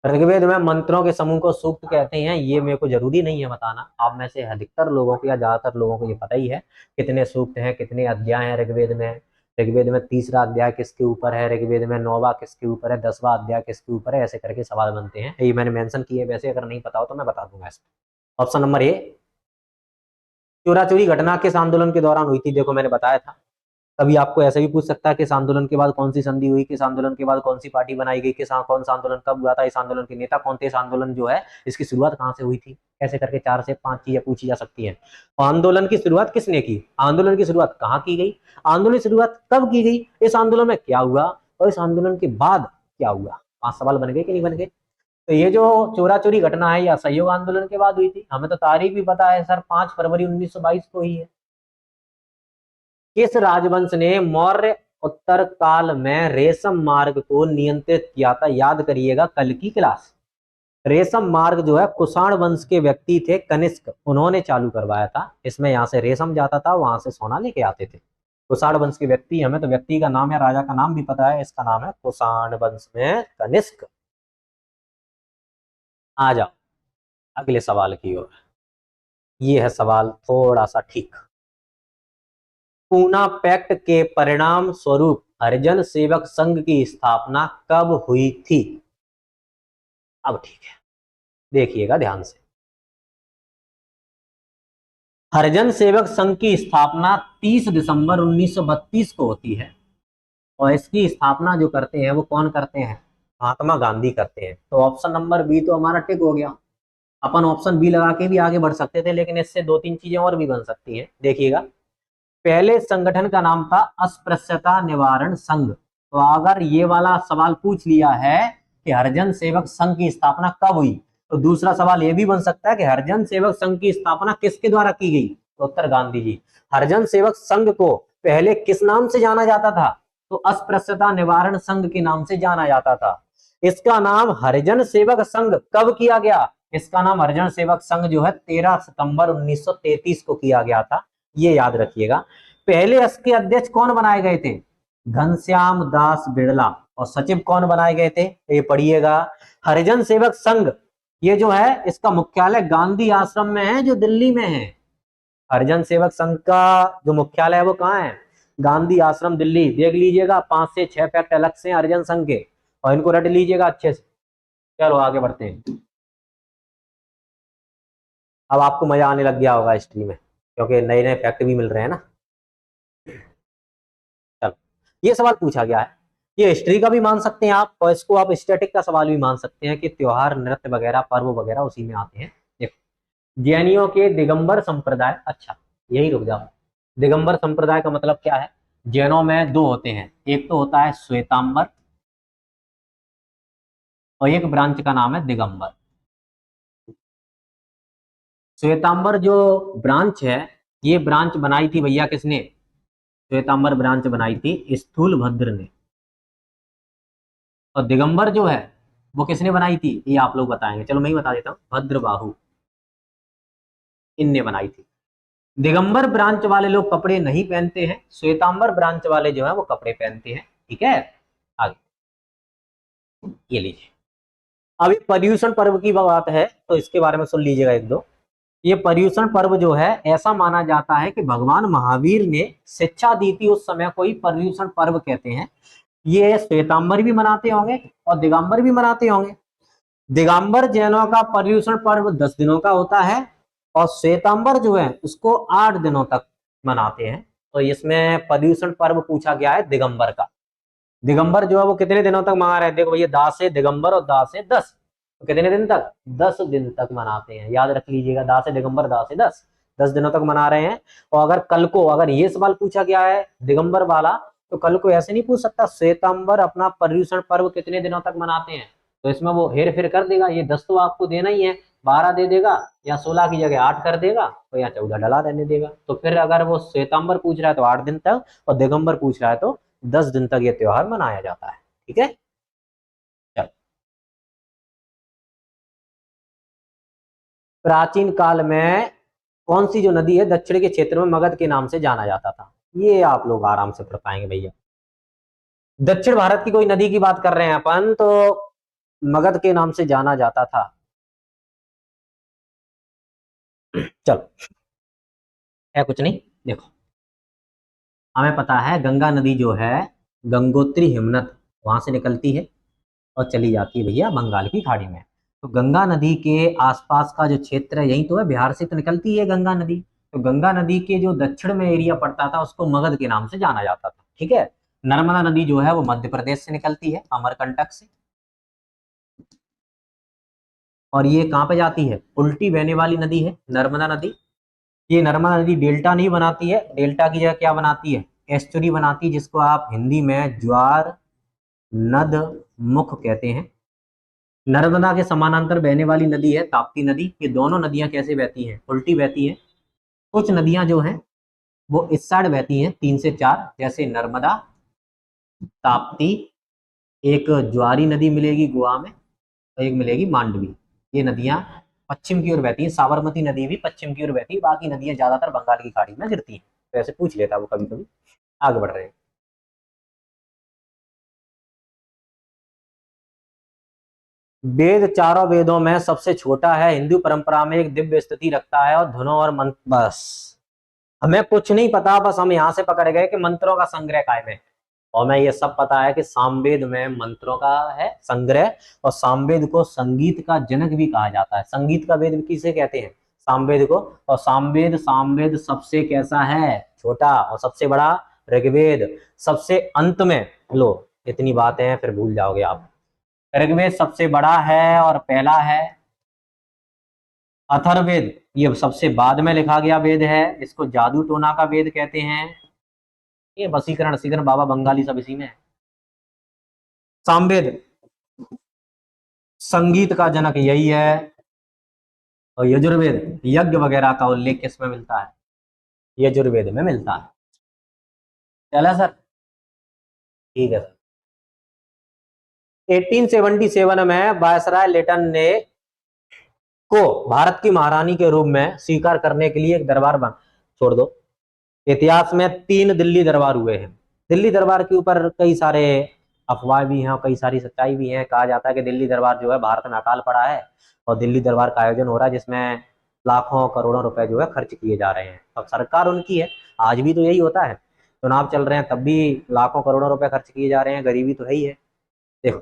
ऋग्वेद में मंत्रों के समूह को सूक्त कहते हैं, ये मेरे को जरूरी नहीं है बताना, आप में से अधिकतर लोगों को या ज्यादातर लोगों को ये पता ही है कितने सूक्त हैं, कितने अध्याय हैं ऋग्वेद में। ऋग्वेद में 3रा अध्याय किसके ऊपर है, ऋग्वेद में 9वां किसके ऊपर है, 10वां अध्याय किसके ऊपर है, ऐसे करके सवाल बनते हैं। ये मैंने मेंशन किए, वैसे अगर नहीं पता हो तो मैं बता दूंगा इसमें। ऑप्शन नंबर ए, चोरा चोरी घटना किस आंदोलन के दौरान हुई थी? देखो मैंने बताया था। कभी आपको ऐसा भी पूछ सकता है कि इस आंदोलन के बाद कौन सी संधि हुई, किस आंदोलन के बाद कौन सी पार्टी बनाई गई, कौन सा आंदोलन कब हुआ था, इस आंदोलन के नेता कौन थे, इस आंदोलन जो है इसकी शुरुआत कहां से हुई थी, ऐसे करके 4 से 5 चीजें पूछी जा सकती हैं। आंदोलन की शुरुआत किसने की, आंदोलन की शुरुआत कहाँ की गई, आंदोलन की शुरुआत कब की गई, इस आंदोलन में क्या हुआ, और इस आंदोलन के बाद क्या हुआ। 5 सवाल बन गए कि नहीं बन गए? तो ये जो चोरा चोरी घटना है या असहयोग आंदोलन के बाद हुई थी, हमें तो तारीख भी पता है सर, 5 फरवरी 1922 को ही है। किस राजवंश ने मौर्य उत्तर काल में रेशम मार्ग को नियंत्रित किया था? याद करिएगा कल की क्लास। रेशम मार्ग जो है कुषाण वंश के व्यक्ति थे कनिष्क, उन्होंने चालू करवाया था। इसमें यहाँ से रेशम जाता था, वहां से सोना लेके आते थे। कुषाण वंश के व्यक्ति, हमें तो व्यक्ति का नाम या राजा का नाम भी पता है, इसका नाम है कुषाण वंश में कनिष्क। आ जाओ अगले सवाल की ओर। ये है सवाल थोड़ा सा ठीक। पूना पैक्ट के परिणाम स्वरूप हरिजन सेवक संघ की स्थापना कब हुई थी? अब ठीक है, देखिएगा ध्यान से। हरिजन सेवक संघ की स्थापना 30 दिसंबर 1932 को होती है, और इसकी स्थापना जो करते हैं वो कौन करते हैं? महात्मा गांधी करते हैं। तो ऑप्शन नंबर बी तो हमारा टिक हो गया। अपन ऑप्शन बी लगा के भी आगे बढ़ सकते थे, लेकिन इससे 2-3 चीजें और भी बन सकती हैं। देखिएगा, पहले संगठन का नाम था अस्पृश्यता निवारण संघ। तो अगर ये वाला सवाल पूछ लिया है कि हरिजन सेवक संघ की स्थापना कब हुई, तो दूसरा सवाल ये भी बन सकता है कि हरिजन सेवक संघ की स्थापना किसके द्वारा की गई? तो उत्तर गांधी जी। हरिजन सेवक संघ को पहले किस नाम से जाना जाता था? तो अस्पृश्यता निवारण संघ के नाम से जाना जाता था। इसका नाम हरिजन सेवक संघ कब किया गया? इसका नाम हरिजन सेवक संघ जो है 13 सितंबर 1933 को किया गया था, ये याद रखिएगा। पहले इसके अध्यक्ष कौन बनाए गए थे? घनश्याम दास बिड़ला। और सचिव कौन बनाए गए थे? ये पढ़िएगा। हरिजन सेवक संघ ये जो है इसका मुख्यालय गांधी आश्रम में है, जो दिल्ली में है। हरिजन सेवक संघ का जो मुख्यालय है वो कहाँ है? गांधी आश्रम दिल्ली। देख लीजिएगा, 5 से 6 फैक्ट अलग से हरिजन संघ के, और इनको रट लीजिएगा अच्छे से। चलो आगे बढ़ते हैं। अब आपको मजा आने लग गया होगा हिस्ट्री में, क्योंकि नए नए फैक्ट भी मिल रहे हैं ना। चलो, ये सवाल पूछा गया है, ये हिस्ट्री का भी मान सकते हैं आप, और इसको आप स्टैटिक का सवाल भी मान सकते हैं कि त्योहार नृत्य वगैरह पर्व वगैरह उसी में आते हैं। देखो, जैनियों के दिगंबर संप्रदाय, अच्छा यही रुक जाओ। दिगंबर संप्रदाय का मतलब क्या है? जैनों में 2 होते हैं, एक तो होता है श्वेतांबर और एक ब्रांच का नाम है दिगंबर। श्वेतांबर जो ब्रांच है, ये ब्रांच बनाई थी भैया किसने? श्वेतांबर ब्रांच बनाई थी स्थूलभद्र ने। और दिगंबर जो है वो किसने बनाई थी? ये आप लोग बताएंगे, चलो मैं ही बता देता हूँ, भद्रबाहु, इनने बनाई थी। दिगंबर ब्रांच वाले लोग कपड़े नहीं पहनते हैं, श्वेतांबर ब्रांच वाले जो है वो कपड़े पहनते हैं। ठीक है, आगे ये लीजिए। अभी पर्यूषण पर्व की बात है तो इसके बारे में सुन लीजिएगा एक दो। ये पर्यूषण पर्व जो है ऐसा माना जाता है कि भगवान महावीर ने शिक्षा दी थी उस समय, कोई पर्यूषण पर्व कहते हैं। ये श्वेतांबर भी मनाते होंगे और दिगंबर भी मनाते होंगे। दिगंबर जैनों का पर्यूषण पर्व 10 दिनों का होता है और श्वेतांबर जो है उसको 8 दिनों तक मनाते हैं। तो इसमें पर्यूषण पर्व पूछा गया है दिगंबर का। दिगंबर जो है वो कितने दिनों तक मना रहे हैं, देखो भैया, दा से दिगंबर और दा से 10, तो कितने दिन तक, 10 दिन तक मनाते हैं। याद रख लीजिएगा, दा से दिगंबर, दा से 10 दिनों तक मना रहे हैं। और अगर कल को अगर ये सवाल पूछा गया है दिगंबर वाला, तो कल को ऐसे नहीं पूछ सकता श्वेतांबर अपना पर्यूषण पर्व कितने दिनों तक मनाते हैं, तो इसमें वो हेर फेर कर देगा। ये 10 तो आपको देना ही है, 12 दे देगा या 16 की जगह 8 कर देगा, तो या 14 डला रहने देगा। तो फिर अगर वो श्वेतांबर पूछ रहा है तो 8 दिन तक, और दिगंबर पूछ रहा है तो 10 दिन तक ये त्योहार मनाया जाता है। ठीक है, चल। प्राचीन काल में कौन सी जो नदी है दक्षिण के क्षेत्र में मगध के नाम से जाना जाता था, ये आप लोग आराम से पढ़ पाएंगे भैया। दक्षिण भारत की कोई नदी की बात कर रहे हैं अपन, तो मगध के नाम से जाना जाता था। चलो, है कुछ नहीं, देखो हमें पता है गंगा नदी जो है गंगोत्री हिमनद वहां से निकलती है और चली जाती है भैया बंगाल की खाड़ी में। तो गंगा नदी के आसपास का जो क्षेत्र है यही तो है, बिहार से तो निकलती है गंगा नदी। तो गंगा नदी के जो दक्षिण में एरिया पड़ता था उसको मगध के नाम से जाना जाता था। ठीक है, नर्मदा नदी जो है वो मध्य प्रदेश से निकलती है, अमरकंटक से। और ये कहाँ पे जाती है, उल्टी बहने वाली नदी है नर्मदा नदी। ये नर्मदा नदी डेल्टा नहीं बनाती है, डेल्टा की जगह क्या बनाती है, एस्चुरी बनाती है, जिसको आप हिंदी में ज्वार नद मुख कहते हैं। नर्मदा के समानांतर बहने वाली नदी है ताप्ती नदी। ये दोनों नदियां कैसे बहती हैं, उल्टी बहती हैं। कुछ नदियां जो हैं वो इस साइड बहती हैं 3 से 4, जैसे नर्मदा, ताप्ती, एक ज्वारी नदी मिलेगी गोवा में और एक मिलेगी मांडवी। ये नदियां पश्चिम की ओर बहती हैं। साबरमती नदी भी पश्चिम की ओर बहती है, बाकी नदियां ज्यादातर बंगाल की खाड़ी में गिरती हैं। तो ऐसे पूछ लेता वो कभी कभी। आगे बढ़ रहे हैं। वेद चारों वेदों में सबसे छोटा है, हिंदू परंपरा में एक दिव्य स्थिति रखता है और धुनों और मंत्र, बस हमें कुछ नहीं पता, बस हम यहाँ से पकड़ गए कि मंत्रों का संग्रह कायम है। और मैं ये सब पता है कि सामवेद में मंत्रों का है संग्रह, और सामवेद को संगीत का जनक भी कहा जाता है। संगीत का वेद किसे कहते हैं, सामवेद को। और सामवेद सामवेद सबसे कैसा है, छोटा, और सबसे बड़ा ऋग्वेद सबसे अंत में। लो, इतनी बातें हैं फिर भूल जाओगे आप। ऋग्वेद सबसे बड़ा है और पहला है। अथर्ववेद ये सबसे बाद में लिखा गया वेद है, इसको जादू टोना का वेद कहते हैं। ये वसीकरण वसीकरण बाबा बंगाली सब इसी में है। सामवेद संगीत का जनक यही है। और यजुर्वेद यज्ञ वगैरह का उल्लेख किसमें मिलता है, यजुर्वेद में मिलता है। चला सर, ठीक है सर। 1877 में वायसराय लिटन ने को भारत की महारानी के रूप में स्वीकार करने के लिए एक दरबार बन, छोड़ दो। इतिहास में 3 दिल्ली दरबार हुए हैं। दिल्ली दरबार के ऊपर कई सारे अफवाह भी हैं और कई सारी सच्चाई भी है। कहा जाता है कि दिल्ली दरबार जो है भारत में अकाल पड़ा है और दिल्ली दरबार का आयोजन हो रहा है, जिसमें लाखों करोड़ों रुपए जो है खर्च किए जा रहे हैं। अब सरकार उनकी है, आज भी तो यही होता है, चुनाव चल रहे हैं तब भी लाखों करोड़ों रुपए खर्च किए जा रहे हैं, गरीबी तो है ही है। देखो,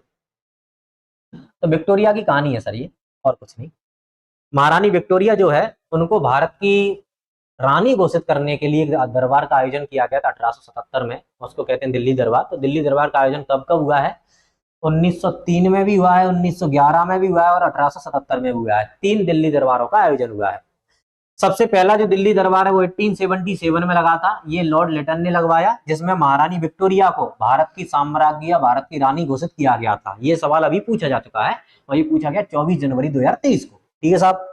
तो विक्टोरिया की कहानी है सर ये, और कुछ नहीं। महारानी विक्टोरिया जो है उनको भारत की रानी घोषित करने के लिए दरबार का आयोजन किया गया था 1877 में, उसको कहते हैं दिल्ली दरबार। तो दिल्ली दरबार का आयोजन कब कब हुआ है, 1903 में भी हुआ है, 1911 में भी हुआ है और 1877 में भी हुआ है। 3 दिल्ली दरबारों का आयोजन हुआ है। सबसे पहला जो दिल्ली दरबार है वो 1877 में लगा था, ये लॉर्ड लिटन ने लगवाया, जिसमें महारानी विक्टोरिया को भारत की साम्राज्ञी या भारत की रानी घोषित किया गया था। ये सवाल अभी पूछा जा चुका है और ये पूछा गया 24 जनवरी 2023 को। ठीक है साहब।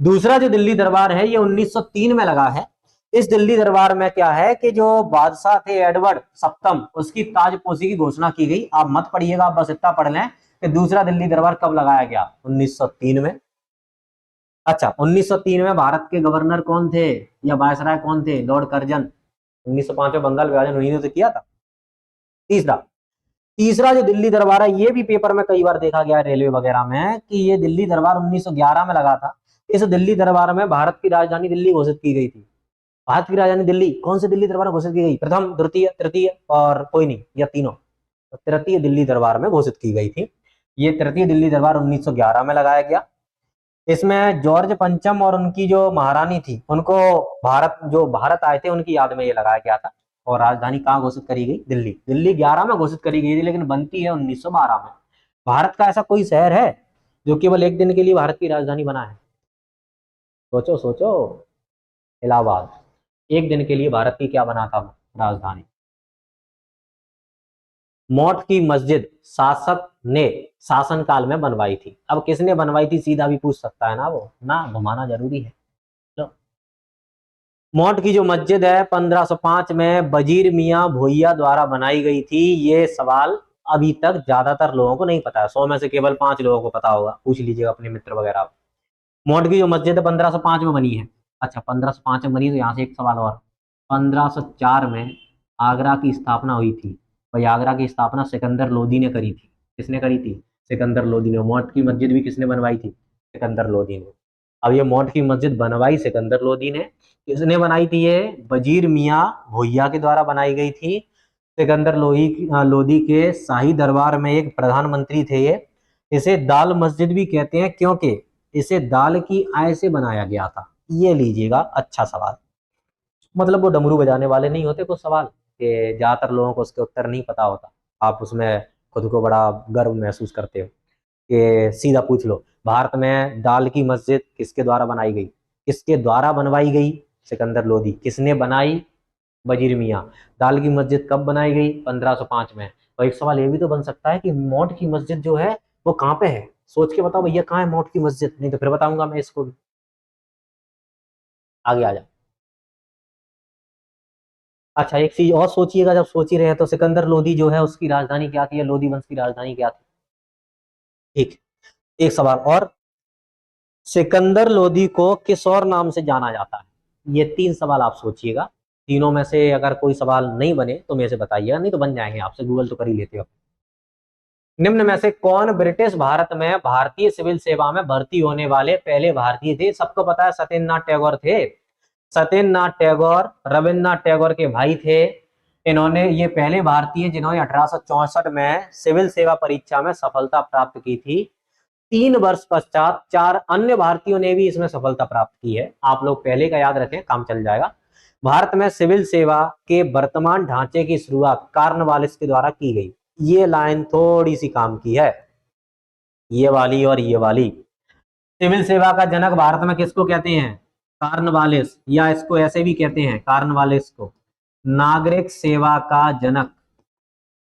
दूसरा जो दिल्ली दरबार है ये 1903 में लगा है। इस दिल्ली दरबार में क्या है कि जो बादशाह थे एडवर्ड सप्तम, उसकी ताजपोशी की घोषणा की गई। आप मत पढ़िएगा, आप बस इतना पढ़ लें कि दूसरा दिल्ली दरबार कब लगाया गया, 1903 में। अच्छा, 1903 में भारत के गवर्नर कौन थे या वायसराय कौन थे? Lord Curzon. 1905 में बंगाल विभाजन उन्हीं ने तो किया था। तीसरा तीसरा जो दिल्ली दरबार है, ये भी पेपर में कई बार देखा गया है रेलवे वगैरह में कि ये दिल्ली दरबार 1911 में लगा था। इस दिल्ली दरबार में भारत की राजधानी दिल्ली घोषित की गई थी। भारत की राजधानी दिल्ली कौन से दिल्ली दरबार में घोषित की गई? प्रथम, द्वितीय, तृतीय और कोई नहीं, या तीनों? तो तृतीय दिल्ली दरबार में घोषित की गई थी। ये तृतीय दिल्ली दरबार 1911 में लगाया गया। इसमें जॉर्ज पंचम और उनकी जो महारानी थी, उनको भारत आए थे उनकी याद में ये लगाया गया था। और राजधानी कहाँ घोषित करी गई? दिल्ली। दिल्ली 11 में घोषित करी गई थी, लेकिन बनती है 1912 में। भारत का ऐसा कोई शहर है जो केवल एक दिन के लिए भारत की राजधानी बना है? सोचो सोचो। इलाहाबाद एक दिन के लिए भारत की क्या बना था राजधानी। मौत की मस्जिद शासक ने शासन काल में बनवाई थी। अब किसने बनवाई थी सीधा भी पूछ सकता है ना, वो ना घुमाना जरूरी है। तो मौत की जो मस्जिद है 1505 में वजीर मियां भोइया द्वारा बनाई गई थी। ये सवाल अभी तक ज्यादातर लोगों को नहीं पता है, 100 में से केवल 5 लोगों को पता होगा, पूछ लीजिएगा अपने मित्र वगैरह। मौत की जो मस्जिद 1505 में बनी है। अच्छा, 1505 में बनी, तो यहाँ से एक सवाल और। 1504 में आगरा की स्थापना हुई थी। भाई, आगरा की स्थापना सिकंदर लोदी ने करी थी। किसने करी थी? सिकंदर लोदी ने। मौत की मस्जिद भी किसने बनवाई थी? सिकंदर लोदी ने। अब ये मौत की मस्जिद बनवाई सिकंदर लोदी ने। किसने बनाई थी? ये वजीर मियां भोइया के द्वारा बनाई गई थी। सिकंदर लोदी के शाही दरबार में एक प्रधानमंत्री थे ये। इसे दाल मस्जिद भी कहते हैं क्योंकि इसे दाल की आय से बनाया गया था। ये लीजिएगा, अच्छा सवाल। मतलब वो डमरू बजाने वाले नहीं होते कुछ सवाल, कि ज्यादातर लोगों को उसके उत्तर नहीं पता होता, आप उसमें खुद को बड़ा गर्व महसूस करते हो। कि सीधा पूछ लो, भारत में दाल की मस्जिद किसके द्वारा बनाई गई? किसके द्वारा बनवाई गई? सिकंदर लोदी। किसने बनाई? वजीर मियां। दाल की मस्जिद कब बनाई गई? 1505 में। और एक सवाल ये भी तो बन सकता है कि मौत की मस्जिद जो है वो कहाँ पे है? सोच के बताओ भैया, कहाँ है मौत की मस्जिद? नहीं तो फिर बताऊंगा मैं इसको भी। आगे आ जा। अच्छा, एक चीज और सोचिएगा, जब सोच ही रहे हैं, तो सिकंदर लोदी जो है उसकी राजधानी क्या थी, या लोदी वंश की राजधानी क्या थी? ठीक। एक सवाल और, सिकंदर लोदी को किस और नाम से जाना जाता है? ये 3 सवाल आप सोचिएगा। तीनों में से अगर कोई सवाल नहीं बने तो मेरे से बताइएगा, नहीं तो बन जाएंगे आपसे, गूगल तो कर ही लेते हो। निम्न में से कौन ब्रिटिश भारत में भारतीय सिविल सेवा में भर्ती होने वाले पहले भारतीय थे? सबको पता है सत्येंद्रनाथ टैगोर थे। सत्येंद्रनाथ टैगोर रविन्द्रनाथ टैगोर के भाई थे। इन्होंने, ये पहले भारतीय जिन्होंने 1864 में सिविल सेवा परीक्षा में सफलता प्राप्त की थी। 3 वर्ष पश्चात 4 अन्य भारतीयों ने भी इसमें सफलता प्राप्त की है। आप लोग पहले का याद रखें, काम चल जाएगा। भारत में सिविल सेवा के वर्तमान ढांचे की शुरुआत कार्नवालिस के द्वारा की गई। ये लाइन थोड़ी सी काम की है, ये वाली और ये वाली। सिविल सेवा का जनक भारत में किसको कहते हैं? कार्नवालिस, या इसको ऐसे भी कहते हैं कार्नवालिस को, नागरिक सेवा का जनक।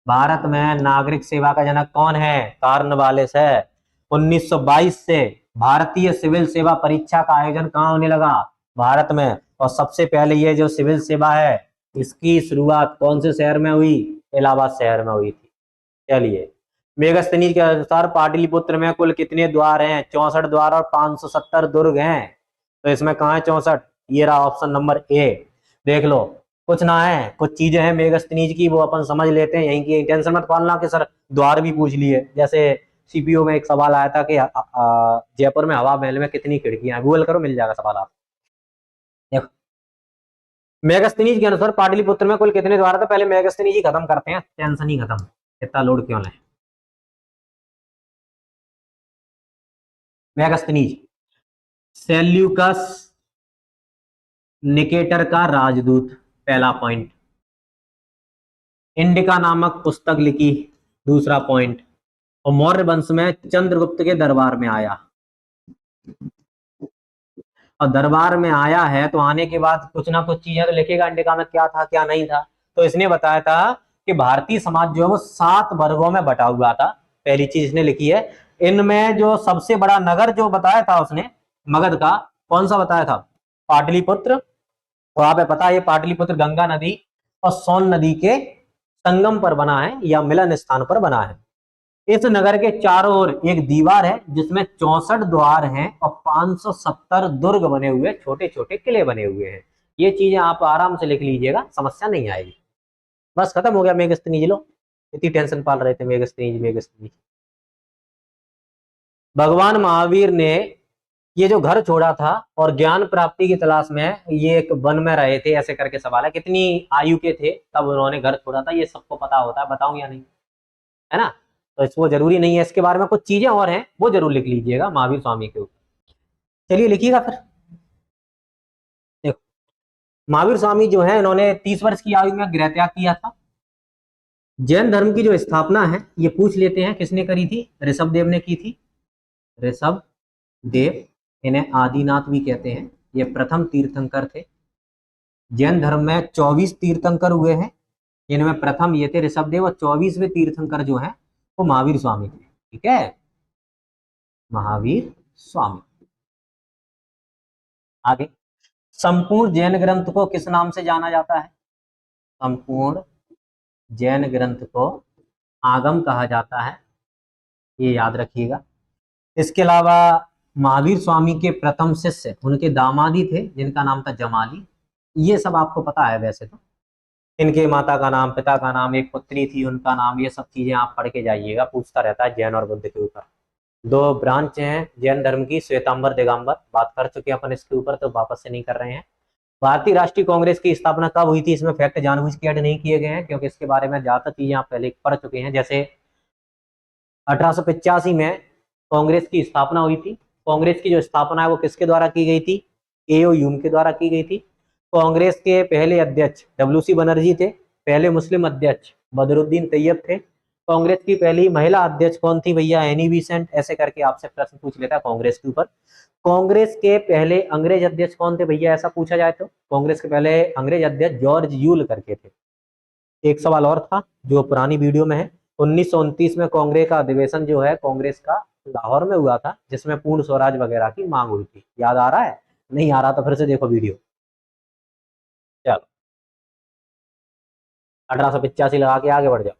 भारत में नागरिक सेवा का जनक कौन है? कार्नवालिस है। 1922 से भारतीय सिविल सेवा परीक्षा का आयोजन कहाँ होने लगा? भारत में। और सबसे पहले ये जो सिविल सेवा है इसकी शुरुआत कौन से शहर में हुई? इलाहाबाद शहर में हुई थी। चलिए, मेगस्थनीज के अनुसार पाटलिपुत्र में कुल कितने द्वार हैं? 64 द्वार और 570 दुर्ग हैं। तो इसमें कहाँ है 64? ये रहा ऑप्शन नंबर ए। देख लो, कुछ ना है, कुछ चीजें हैं मेगस्थनीज की, वो अपन समझ लेते हैं यहीं की। टेंशन मत पालना कि सर द्वार भी पूछ लिए। जैसे सीपीओ में एक सवाल आया था कि जयपुर में हवा महल में कितनी खिड़कियां हैं? गूगल करो, मिल जाएगा सवाल आप। देखो, मेगस्थनीज के अनुसार पाटलिपुत्र में कुल कितने द्वार थे? पहले मेगस्थनीज ही खत्म करते हैं, टेंशन ही खत्म, इतना लोड क्यों लें। मेगस्थनीज, सेल्यूकस निकेटर का राजदूत, पहला पॉइंट। इंडिका नामक पुस्तक लिखी, दूसरा पॉइंट। और मौर्य वंश में चंद्रगुप्त के दरबार में आया। और दरबार में आया है तो आने के बाद कुछ ना कुछ चीजें तो लिखेगा, इंडिका में क्या था क्या नहीं था। तो इसने बताया था कि भारतीय समाज जो है वो 7 वर्गों में बटा हुआ था। पहली चीज इसने लिखी है। इनमें जो सबसे बड़ा नगर जो बताया था उसने मगध का, कौन सा बताया था? पाटलिपुत्र। तो आप पता है ये पाटलिपुत्र गंगा नदी और सोन नदी के संगम पर बना है, या मिलन स्थान पर बना है। इस नगर के चारों ओर एक दीवार है जिसमें 64 द्वार हैं और 570 दुर्ग बने हुए, छोटे छोटे किले बने हुए हैं। ये चीजें आप आराम से लिख लीजिएगा, समस्या नहीं आएगी। बस खत्म हो गया मेगस्थनीज। लो, इतनी टेंशन पाल रहे थे मेगस्थनीज मेगस्थनीज। भगवान महावीर ने ये जो घर छोड़ा था और ज्ञान प्राप्ति की तलाश में ये एक वन में रहे थे, ऐसे करके सवाल है। कितनी आयु के थे तब उन्होंने घर छोड़ा था, ये सबको पता होता है, बताऊं या नहीं, है ना। तो इसको जरूरी नहीं है, इसके बारे में कुछ चीजें और हैं वो जरूर लिख लीजिएगा महावीर स्वामी के ऊपर। चलिए लिखिएगा फिर। देखो, महावीर स्वामी जो है इन्होंने 30 वर्ष की आयु में गृह त्याग किया था। जैन धर्म की जो स्थापना है ये पूछ लेते हैं किसने करी थी, ऋषभ देव ने की थी। ऋषभ देव, इन्हें आदिनाथ भी कहते हैं, ये प्रथम तीर्थंकर थे। जैन धर्म में 24 तीर्थंकर हुए हैं, इनमें प्रथम ये थे ऋषभ देव, और 24वें तीर्थंकर जो है वो महावीर स्वामी थे। ठीक है, महावीर स्वामी। आगे, संपूर्ण जैन ग्रंथ को किस नाम से जाना जाता है? संपूर्ण जैन ग्रंथ को आगम कहा जाता है, ये याद रखिएगा। इसके अलावा महावीर स्वामी के प्रथम शिष्य उनके दामादी थे जिनका नाम था जमाली, ये सब आपको पता है वैसे तो। इनके माता का नाम, पिता का नाम, एक पुत्री थी उनका नाम, ये सब चीजें आप पढ़ के जाइएगा, पूछता रहता है जैन और बुद्ध के ऊपर। 2 ब्रांच हैं जैन धर्म की, श्वेतांबर दिगंबर, बात कर चुके हैं अपन इसके ऊपर, तो वापस से नहीं कर रहे हैं। भारतीय राष्ट्रीय कांग्रेस की स्थापना कब हुई थी? इसमें फैक्ट जानबूझ के ऐड नहीं किए गए हैं क्योंकि इसके बारे में ज्यादातर चीजें आप पहले पढ़ चुके हैं। जैसे 1885 में कांग्रेस की स्थापना हुई थी। कांग्रेस की जो स्थापना है वो किसके द्वारा की गई थी? एओ ह्यूम के द्वारा की गई थी। कांग्रेस के पहले अध्यक्ष डब्ल्यूसी बनर्जी थे। पहले मुस्लिम अध्यक्ष बदरुद्दीन तैयब थे। कांग्रेस की पहली महिला अध्यक्ष कौन थी भैया? Annie Besant. ऐसे करके आपसे प्रश्न पूछ लेता है कांग्रेस के ऊपर। कांग्रेस के पहले अंग्रेज अध्यक्ष कौन थे भैया, ऐसा पूछा जाए तो? कांग्रेस के पहले अंग्रेज अध्यक्ष जॉर्ज यूल करके थे। एक सवाल और था जो पुरानी वीडियो में है, 1929 में कांग्रेस का अधिवेशन जो है कांग्रेस का लाहौर में हुआ था, जिसमें पूर्ण स्वराज वगैरह की मांग हुई थी। याद आ रहा है? नहीं आ रहा तो फिर से देखो वीडियो। चलो 1885 लगा के आगे बढ़ जाओ।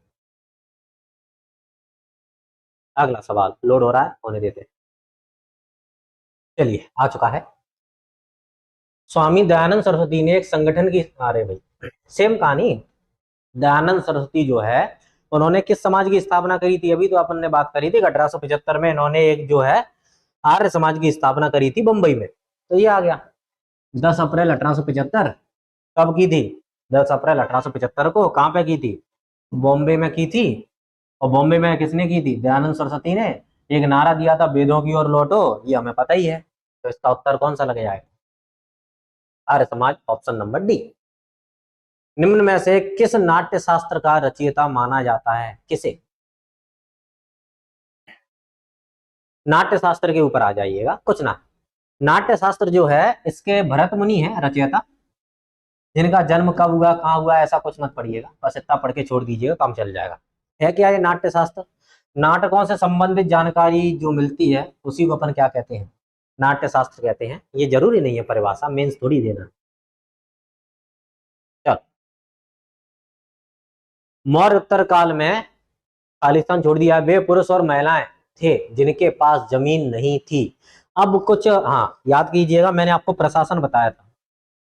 अगला सवाल लोड हो रहा है, होने देते हैं। चलिए आ चुका है। स्वामी दयानंद सरस्वती ने एक संगठन की, अरे भाई सेम कहानी। दयानंद सरस्वती जो है उन्होंने किस समाज की स्थापना करी थी? अभी तो अपन ने बात करी थी 1875 में इन्होंने एक जो है आर्य समाज की स्थापना करी थी बंबई में। तो ये आ गया 10 अप्रैल 1875। कब की थी? 10 अप्रैल 1875 को। कहाँ पे की थी? बॉम्बे में की थी। और बॉम्बे में किसने की थी? दयानंद सरस्वती ने। एक नारा दिया था, वेदों की ओर लौटो, ये हमें पता ही है। तो इसका उत्तर कौन सा लग जाएगा? Arya Samaj, option number D. निम्न में से किस नाट्य शास्त्र का रचयिता माना जाता है? किसे? नाट्य शास्त्र के ऊपर आ जाइएगा कुछ ना। नाट्य शास्त्र जो है इसके भरत मुनि है रचयिता। जिनका जन्म कब हुआ, कहाँ हुआ, ऐसा कुछ मत पढ़िएगा, बस इतना पढ़ के छोड़ दीजिएगा, काम चल जाएगा। है क्या ये नाट्य शास्त्र? नाटकों से संबंधित जानकारी जो मिलती है उसी को अपन क्या कहते हैं? नाट्य शास्त्र कहते हैं। ये जरूरी नहीं है परिभाषा, मेंस थोड़ी देना। चल, मौर्य उत्तर काल में खालिस्तान छोड़ दिया। वे पुरुष और महिलाएं थे जिनके पास जमीन नहीं थी। अब कुछ हाँ याद कीजिएगा, मैंने आपको प्रशासन बताया था।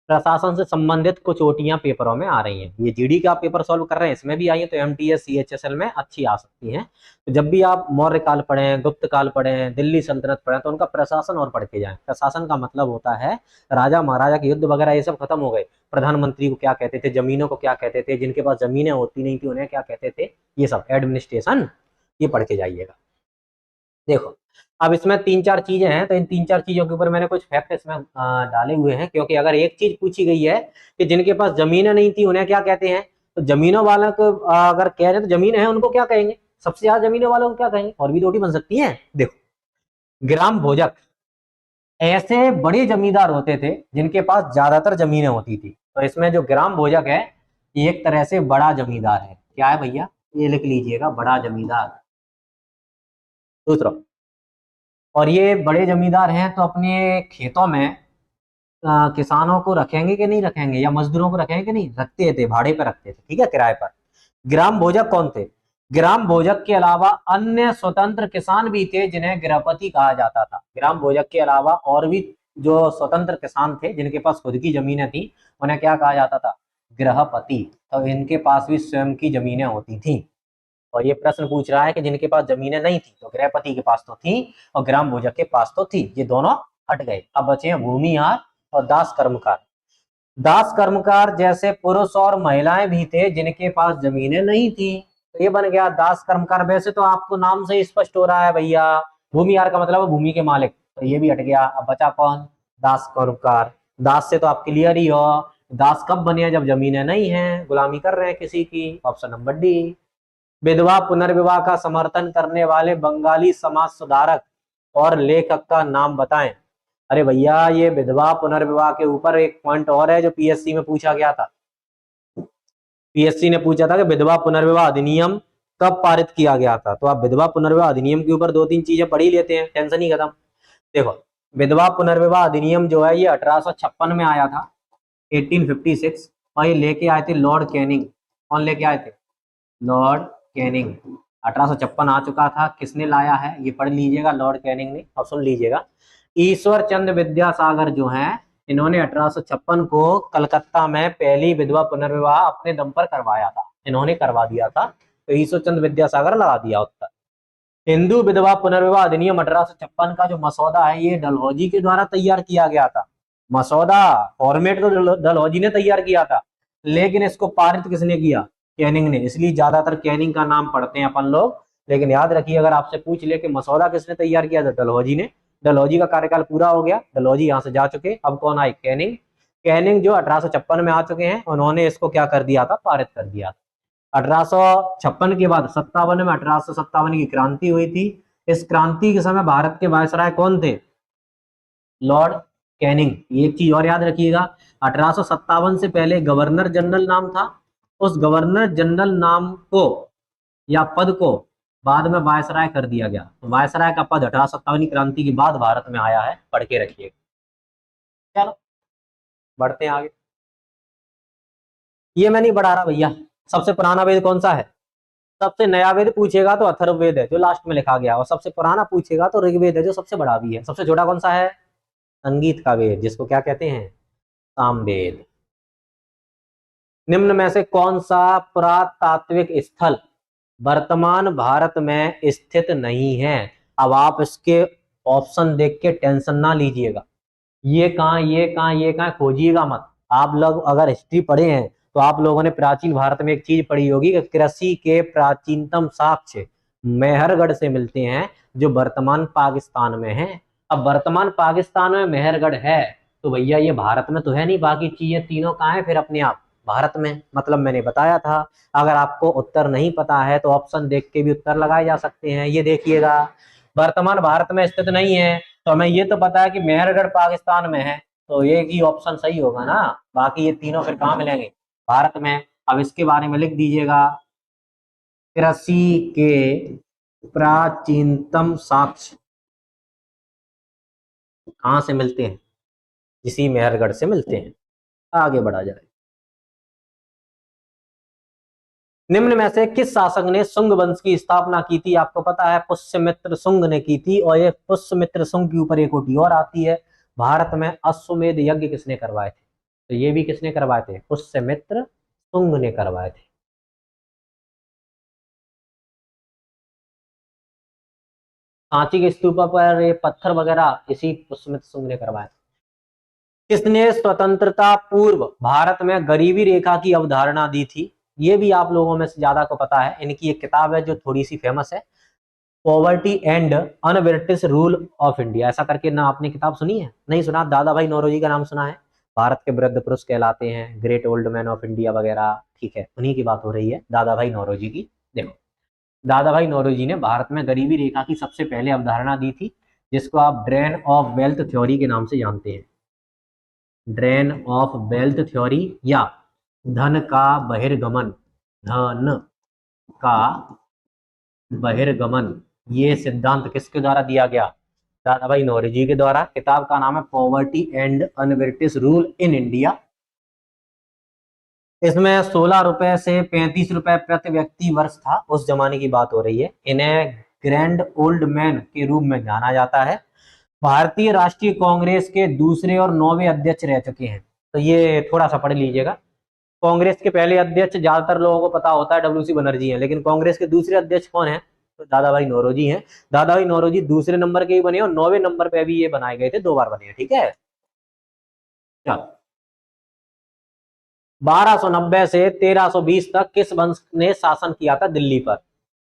प्रशासन से संबंधित कुछ ओटियां पेपरों में आ रही हैं। ये जीडी का पेपर सॉल्व कर रहे हैं, इसमें भी आई है, तो एमटीएस सीएचएसएल में अच्छी आ सकती हैं। तो जब भी आप मौर्य काल पढ़ें, गुप्त काल पढ़ें, दिल्ली सल्तनत पढ़ें, तो उनका प्रशासन और पढ़ के जाएं। प्रशासन का मतलब होता है राजा महाराजा के युद्ध वगैरह ये सब खत्म हो गए। प्रधानमंत्री को क्या कहते थे, जमीनों को क्या कहते थे, जिनके पास जमीनें होती नहीं थी उन्हें क्या कहते थे, ये सब एडमिनिस्ट्रेशन, ये पढ़ के जाइएगा। देखो अब इसमें 3-4 चीजें हैं, तो इन 3-4 चीजों के ऊपर मैंने कुछ फैक्ट इसमें डाले हुए हैं, क्योंकि अगर एक चीज पूछी गई है कि जिनके पास जमीनें नहीं थी उन्हें क्या कहते हैं, तो जमीनों वालों को अगर कह रहे तो जमीन है उनको क्या कहेंगे? सबसे ज्यादा जमीनों वालों को क्या कहेंगे? और भी रोटी बन सकती है। देखो ग्राम भोजक ऐसे बड़े जमींदार होते थे जिनके पास ज्यादातर जमीनें होती थी। तो इसमें जो ग्राम भोजक है ये एक तरह से बड़ा जमींदार है। क्या है भैया? ये लिख लीजिएगा, बड़ा जमींदार। दूसरा, और ये बड़े जमींदार हैं तो अपने खेतों में किसानों को रखेंगे कि नहीं रखेंगे, या मजदूरों को रखेंगे कि नहीं? रखते थे, भाड़े पर रखते थे, ठीक है, किराए पर। ग्राम भोजक कौन थे? ग्राम भोजक के अलावा अन्य स्वतंत्र किसान भी थे जिन्हें गृहपति कहा जाता था। ग्राम भोजक के अलावा और भी जो स्वतंत्र किसान थे जिनके पास खुद की जमीनें थी उन्हें क्या कहा जाता था? गृहपति। तो इनके पास भी स्वयं की जमीनें होती थी। और ये प्रश्न पूछ रहा है कि जिनके पास जमीनें नहीं थी तो गृहपति के पास तो थी और ग्राम भोजक के पास तो थी, ये दोनों हट गए। अब बचे हैं भूमिहार और दास कर्मकार। दास कर्मकार जैसे पुरुष और महिलाएं भी थे जिनके पास जमीनें नहीं थी, तो ये बन गया दास कर्मकार। वैसे तो आपको नाम से ही स्पष्ट हो रहा है भैया, भूमिहार का मतलब है भूमि के मालिक, तो ये भी हट गया। अब बचा कौन? दास कर्मकार। दास से तो आप क्लियर ही हो, दास कब बने? जब जमीनें नहीं है, गुलामी कर रहे हैं किसी की। Option number D. विधवा पुनर्विवाह का समर्थन करने वाले बंगाली समाज सुधारक और लेखक का नाम बताएं। अरे भैया, ये विधवा पुनर्विवाह के ऊपर एक पॉइंट और है जो पीएससी में पूछा गया था। पीएससी ने पूछा था कि विधवा पुनर्विवाह अधिनियम कब पारित किया गया था, तो आप विधवा पुनर्विवाह अधिनियम के ऊपर 2-3 चीजें पढ़ ही लेते हैं, टेंशन ही खत्म। देखो, विधवा पुनर्विवाह अधिनियम जो है ये 1856 में आया था, 1856, और ये लेके आए थे लॉर्ड कैनिंग। कौन लेके आए थे? Lord Canning. 1856 आ चुका था, किसने लाया है ये पढ़ लीजिएगा, लॉर्ड कैनिंग ने। अब सुन लीजिएगा, ईश्वर चंद्र विद्यासागर जो हैं, इन्होंने 1856 को कलकत्ता में पहली विधवा पुनर्विवाह अपने दम पर करवाया था, इन्होंने करवा दिया था, तो ईश्वर चंद्र विद्यासागर लगा दिया उत्तर। हिंदू विधवा पुनर्विवाह अधिनियम 1856 का जो मसौदा है ये डलहौजी के द्वारा तैयार किया गया था। मसौदा, फॉर्मेट तो डलहौजी ने तैयार किया था, लेकिन इसको पारित किसने किया? कैनिंग ने। इसलिए ज्यादातर कैनिंग का नाम पढ़ते हैं अपन लोग, लेकिन याद रखिए अगर आपसे पूछ ले कि मसौदा किसने तैयार किया था, डलहौजी ने। डलहौजी का कार्यकाल पूरा हो गया, डलहौजी यहाँ से जा चुके, अब कौन आए? कैनिंग। कैनिंग जो 1856 में आ चुके हैं, उन्होंने इसको क्या कर दिया था? पारित कर दिया था। 1856 के बाद 57 में 1857 की क्रांति हुई थी। इस क्रांति के समय भारत के वायसराय कौन थे? Lord Canning. एक चीज और याद रखिएगा, 1857 से पहले गवर्नर जनरल नाम था, उस गवर्नर जनरल नाम को या पद को बाद में वायसराय कर दिया गया। तो वायसराय का पद 1857 की क्रांति के बाद भारत में आया है, पढ़ के रखिएगा। चलो बढ़ते हैं आगे। ये मैं नहीं बढ़ा रहा भैया। सबसे पुराना वेद कौन सा है? सबसे नया वेद पूछेगा तो अथर्ववेद है जो लास्ट में लिखा गया, और सबसे पुराना पूछेगा तो ऋग्वेद है जो सबसे बड़ा भी है। सबसे छोटा कौन सा है? संगीत का वेद, जिसको क्या कहते हैं? सामवेद। निम्न में से कौन सा पुरातात्विक स्थल वर्तमान भारत में स्थित नहीं है? अब आप इसके ऑप्शन देख के टेंशन ना लीजिएगा, ये कहाँ, ये कहाँ, ये कहाँ खोजिएगा मत। आप लोग अगर हिस्ट्री पढ़े हैं तो आप लोगों ने प्राचीन भारत में एक चीज पढ़ी होगी कि कृषि के प्राचीनतम साक्ष्य मेहरगढ़ से मिलते हैं, जो वर्तमान पाकिस्तान में है। अब वर्तमान पाकिस्तान में मेहरगढ़ है तो भैया ये भारत में तो है नहीं, बाकी चीजें तीनों कहाँ है फिर अपने आप? भारत में। मतलब मैंने बताया था, अगर आपको उत्तर नहीं पता है तो ऑप्शन देख के भी उत्तर लगाए जा सकते हैं। ये देखिएगा, वर्तमान भारत में स्थित नहीं है, तो हमें ये तो पता है कि मेहरगढ़ पाकिस्तान में है, तो ये ही ऑप्शन सही होगा ना। बाकी ये तीनों फिर कहाँ मिलेंगे? भारत में। अब इसके बारे में लिख दीजिएगा, कृषि के प्राचीनतम साक्ष्य कहाँ से मिलते हैं? इसी मेहरगढ़ से मिलते हैं। आगे बढ़ा जाए। निम्न में से किस शासक ने शुंग वंश की स्थापना की थी? आपको पता है पुष्यमित्र शुंग ने की थी, और ये पुष्यमित्र शुंग के ऊपर एक कोटी और आती है, भारत में अश्वमेध यज्ञ किसने करवाए थे? तो ये भी किसने करवाए थे? पुष्यमित्र शुंग ने करवाए थे। सांची के स्तूप पर ये पत्थर वगैरह इसी पुष्यमित्र शुंग ने करवाए थे। किसने स्वतंत्रता पूर्व भारत में गरीबी रेखा की अवधारणा दी थी? ये भी आप लोगों में से ज्यादा को पता है। इनकी एक किताब है जो थोड़ी सी फेमस है, poverty and un-British rule of India, ऐसा करके ना। आपने किताब सुनी है? नहीं सुना? दादा भाई नौरोजी का नाम सुना है? भारत के वृद्ध पुरुष कहलाते हैं, great old man of India वगैरह, ठीक है, उन्हीं की बात हो रही है, दादा भाई नौरोजी की। देखो, दादा भाई नौरोजी ने भारत में गरीबी रेखा की सबसे पहले अवधारणा दी थी, जिसको आप ड्रेन ऑफ वेल्थ थ्योरी के नाम से जानते हैं। ड्रेन ऑफ वेल्थ थ्योरी या धन का बहिर्गमन, धन का बहिर्गमन, ये सिद्धांत किसके द्वारा दिया गया? दादा भाई नौरोजी के द्वारा। किताब का नाम है poverty and un-British rule in India. इसमें 16 रुपए से 35 रुपए प्रति व्यक्ति वर्ष था, उस जमाने की बात हो रही है। इन्हें ग्रैंड ओल्ड मैन के रूप में जाना जाता है। भारतीय राष्ट्रीय कांग्रेस के दूसरे और 9वें अध्यक्ष रह चुके हैं। तो ये थोड़ा सा पढ़ लीजिएगा। कांग्रेस के पहले अध्यक्ष ज्यादातर लोगों को पता होता है डब्ल्यूसी बनर्जी हैं, लेकिन कांग्रेस के दूसरे अध्यक्ष कौन है? तो दादा भाई नौरोजी हैं। दादा भाई नौरोजी दूसरे नंबर के ही बने और 9वें नंबर पे भी ये बनाए गए थे, 2 बार बने हैं। ठीक है, चलो 1290 से 1320 तक किस वंश ने शासन किया था दिल्ली पर?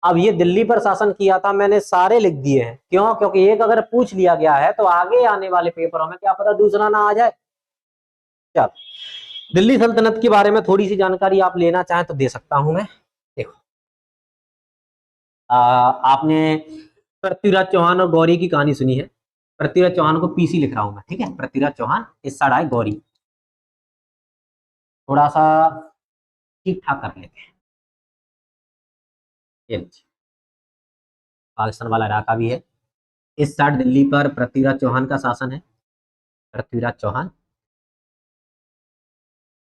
अब ये दिल्ली पर शासन किया था, मैंने सारे लिख दिए हैं। क्यों? क्योंकि एक अगर पूछ लिया गया है तो आगे आने वाले पेपरों में क्या पता दूसरा ना आ जाए। चल, दिल्ली सल्तनत के बारे में थोड़ी सी जानकारी आप लेना चाहें तो दे सकता हूं मैं। देखो, आपने पृथ्वीराज चौहान और गौरी की कहानी सुनी है। पृथ्वीराज चौहान को पीसी लिख रहा हूं मैं, ठीक है। पृथ्वीराज चौहान, इस साइड आए गौरी। थोड़ा सा ठीक ठाक कर लेते हैं। पाकिस्तान वाला इलाका भी है। इस साइड दिल्ली पर पृथ्वीराज चौहान का शासन है। पृथ्वीराज चौहान।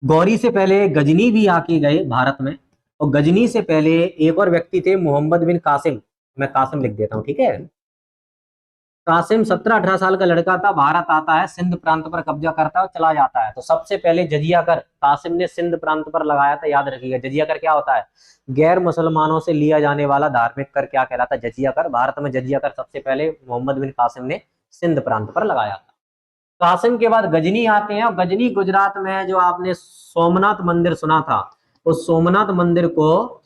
गौरी से पहले गजनी भी आके गए भारत में, और गजनी से पहले एक और व्यक्ति थे, मोहम्मद बिन कासिम। मैं कासिम लिख देता हूं, ठीक है। कासिम 17-18 साल का लड़का था, भारत आता है, सिंध प्रांत पर कब्जा करता है और चला जाता है। तो सबसे पहले जजिया कर कासिम ने सिंध प्रांत पर लगाया था। याद रखिएगा, जजिया कर क्या होता है? गैर मुसलमानों से लिया जाने वाला धार्मिक कर क्या कहलाता है? जजिया कर। भारत में जजिया कर सबसे पहले मोहम्मद बिन कासिम ने सिंध प्रांत पर लगाया था। कासिम के बाद गजनी आते हैं, और गजनी गुजरात में जो आपने सोमनाथ मंदिर सुना था, उस सोमनाथ मंदिर को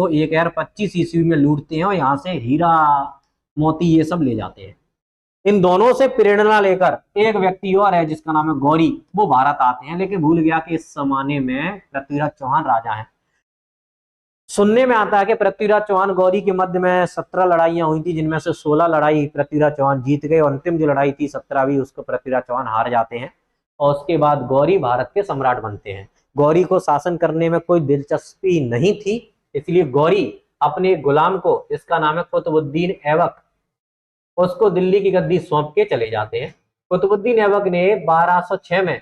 1025 ईस्वी में लूटते हैं और यहाँ से हीरा मोती ये सब ले जाते हैं। इन दोनों से प्रेरणा लेकर एक व्यक्ति और है जिसका नाम है गौरी, वो भारत आते हैं, लेकिन भूल गया कि इस जमाने में पृथ्वीराज चौहान राजा हैं। सुनने में आता है कि पृथ्वीराज चौहान गौरी के मध्य में 17 लड़ाइयां हुई थी, जिनमें से 16 लड़ाई पृथ्वीराज चौहान जीत गए, और अंतिम जो लड़ाई थी 17वीं, उसको पृथ्वीराज चौहान हार जाते हैं। और उसके बाद गौरी भारत के सम्राट बनते हैं। गौरी को शासन करने में कोई दिलचस्पी नहीं थी, इसलिए गौरी अपने गुलाम को, इसका नाम है कुतुबुद्दीन ऐबक, उसको दिल्ली की गद्दी सौंप के चले जाते हैं। कुतुबुद्दीन ऐबक ने 1206 में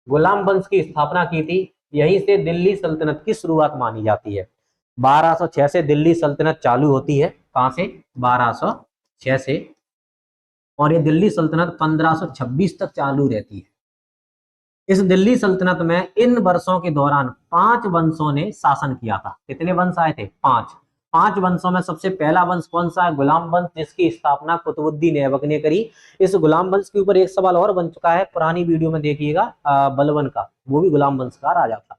गुलाम वंश की स्थापना की थी। यहीं से दिल्ली सल्तनत की शुरुआत मानी जाती है। 1206 से दिल्ली सल्तनत चालू होती है। कहां से? 1206 से, और ये दिल्ली सल्तनत 1526 तक चालू रहती है। इस दिल्ली सल्तनत में इन वर्षों के दौरान 5 वंशों ने शासन किया था। कितने वंश आए थे? 5 वंशों में सबसे पहला वंश कौन सा है? गुलाम वंश, जिसकी स्थापना कुतुबुद्दीन ऐबक ने करी। इस गुलाम वंश के ऊपर एक सवाल और बन चुका है, पुरानी वीडियो में देखिएगा, बलवन का, वो भी गुलाम वंश का राजा था।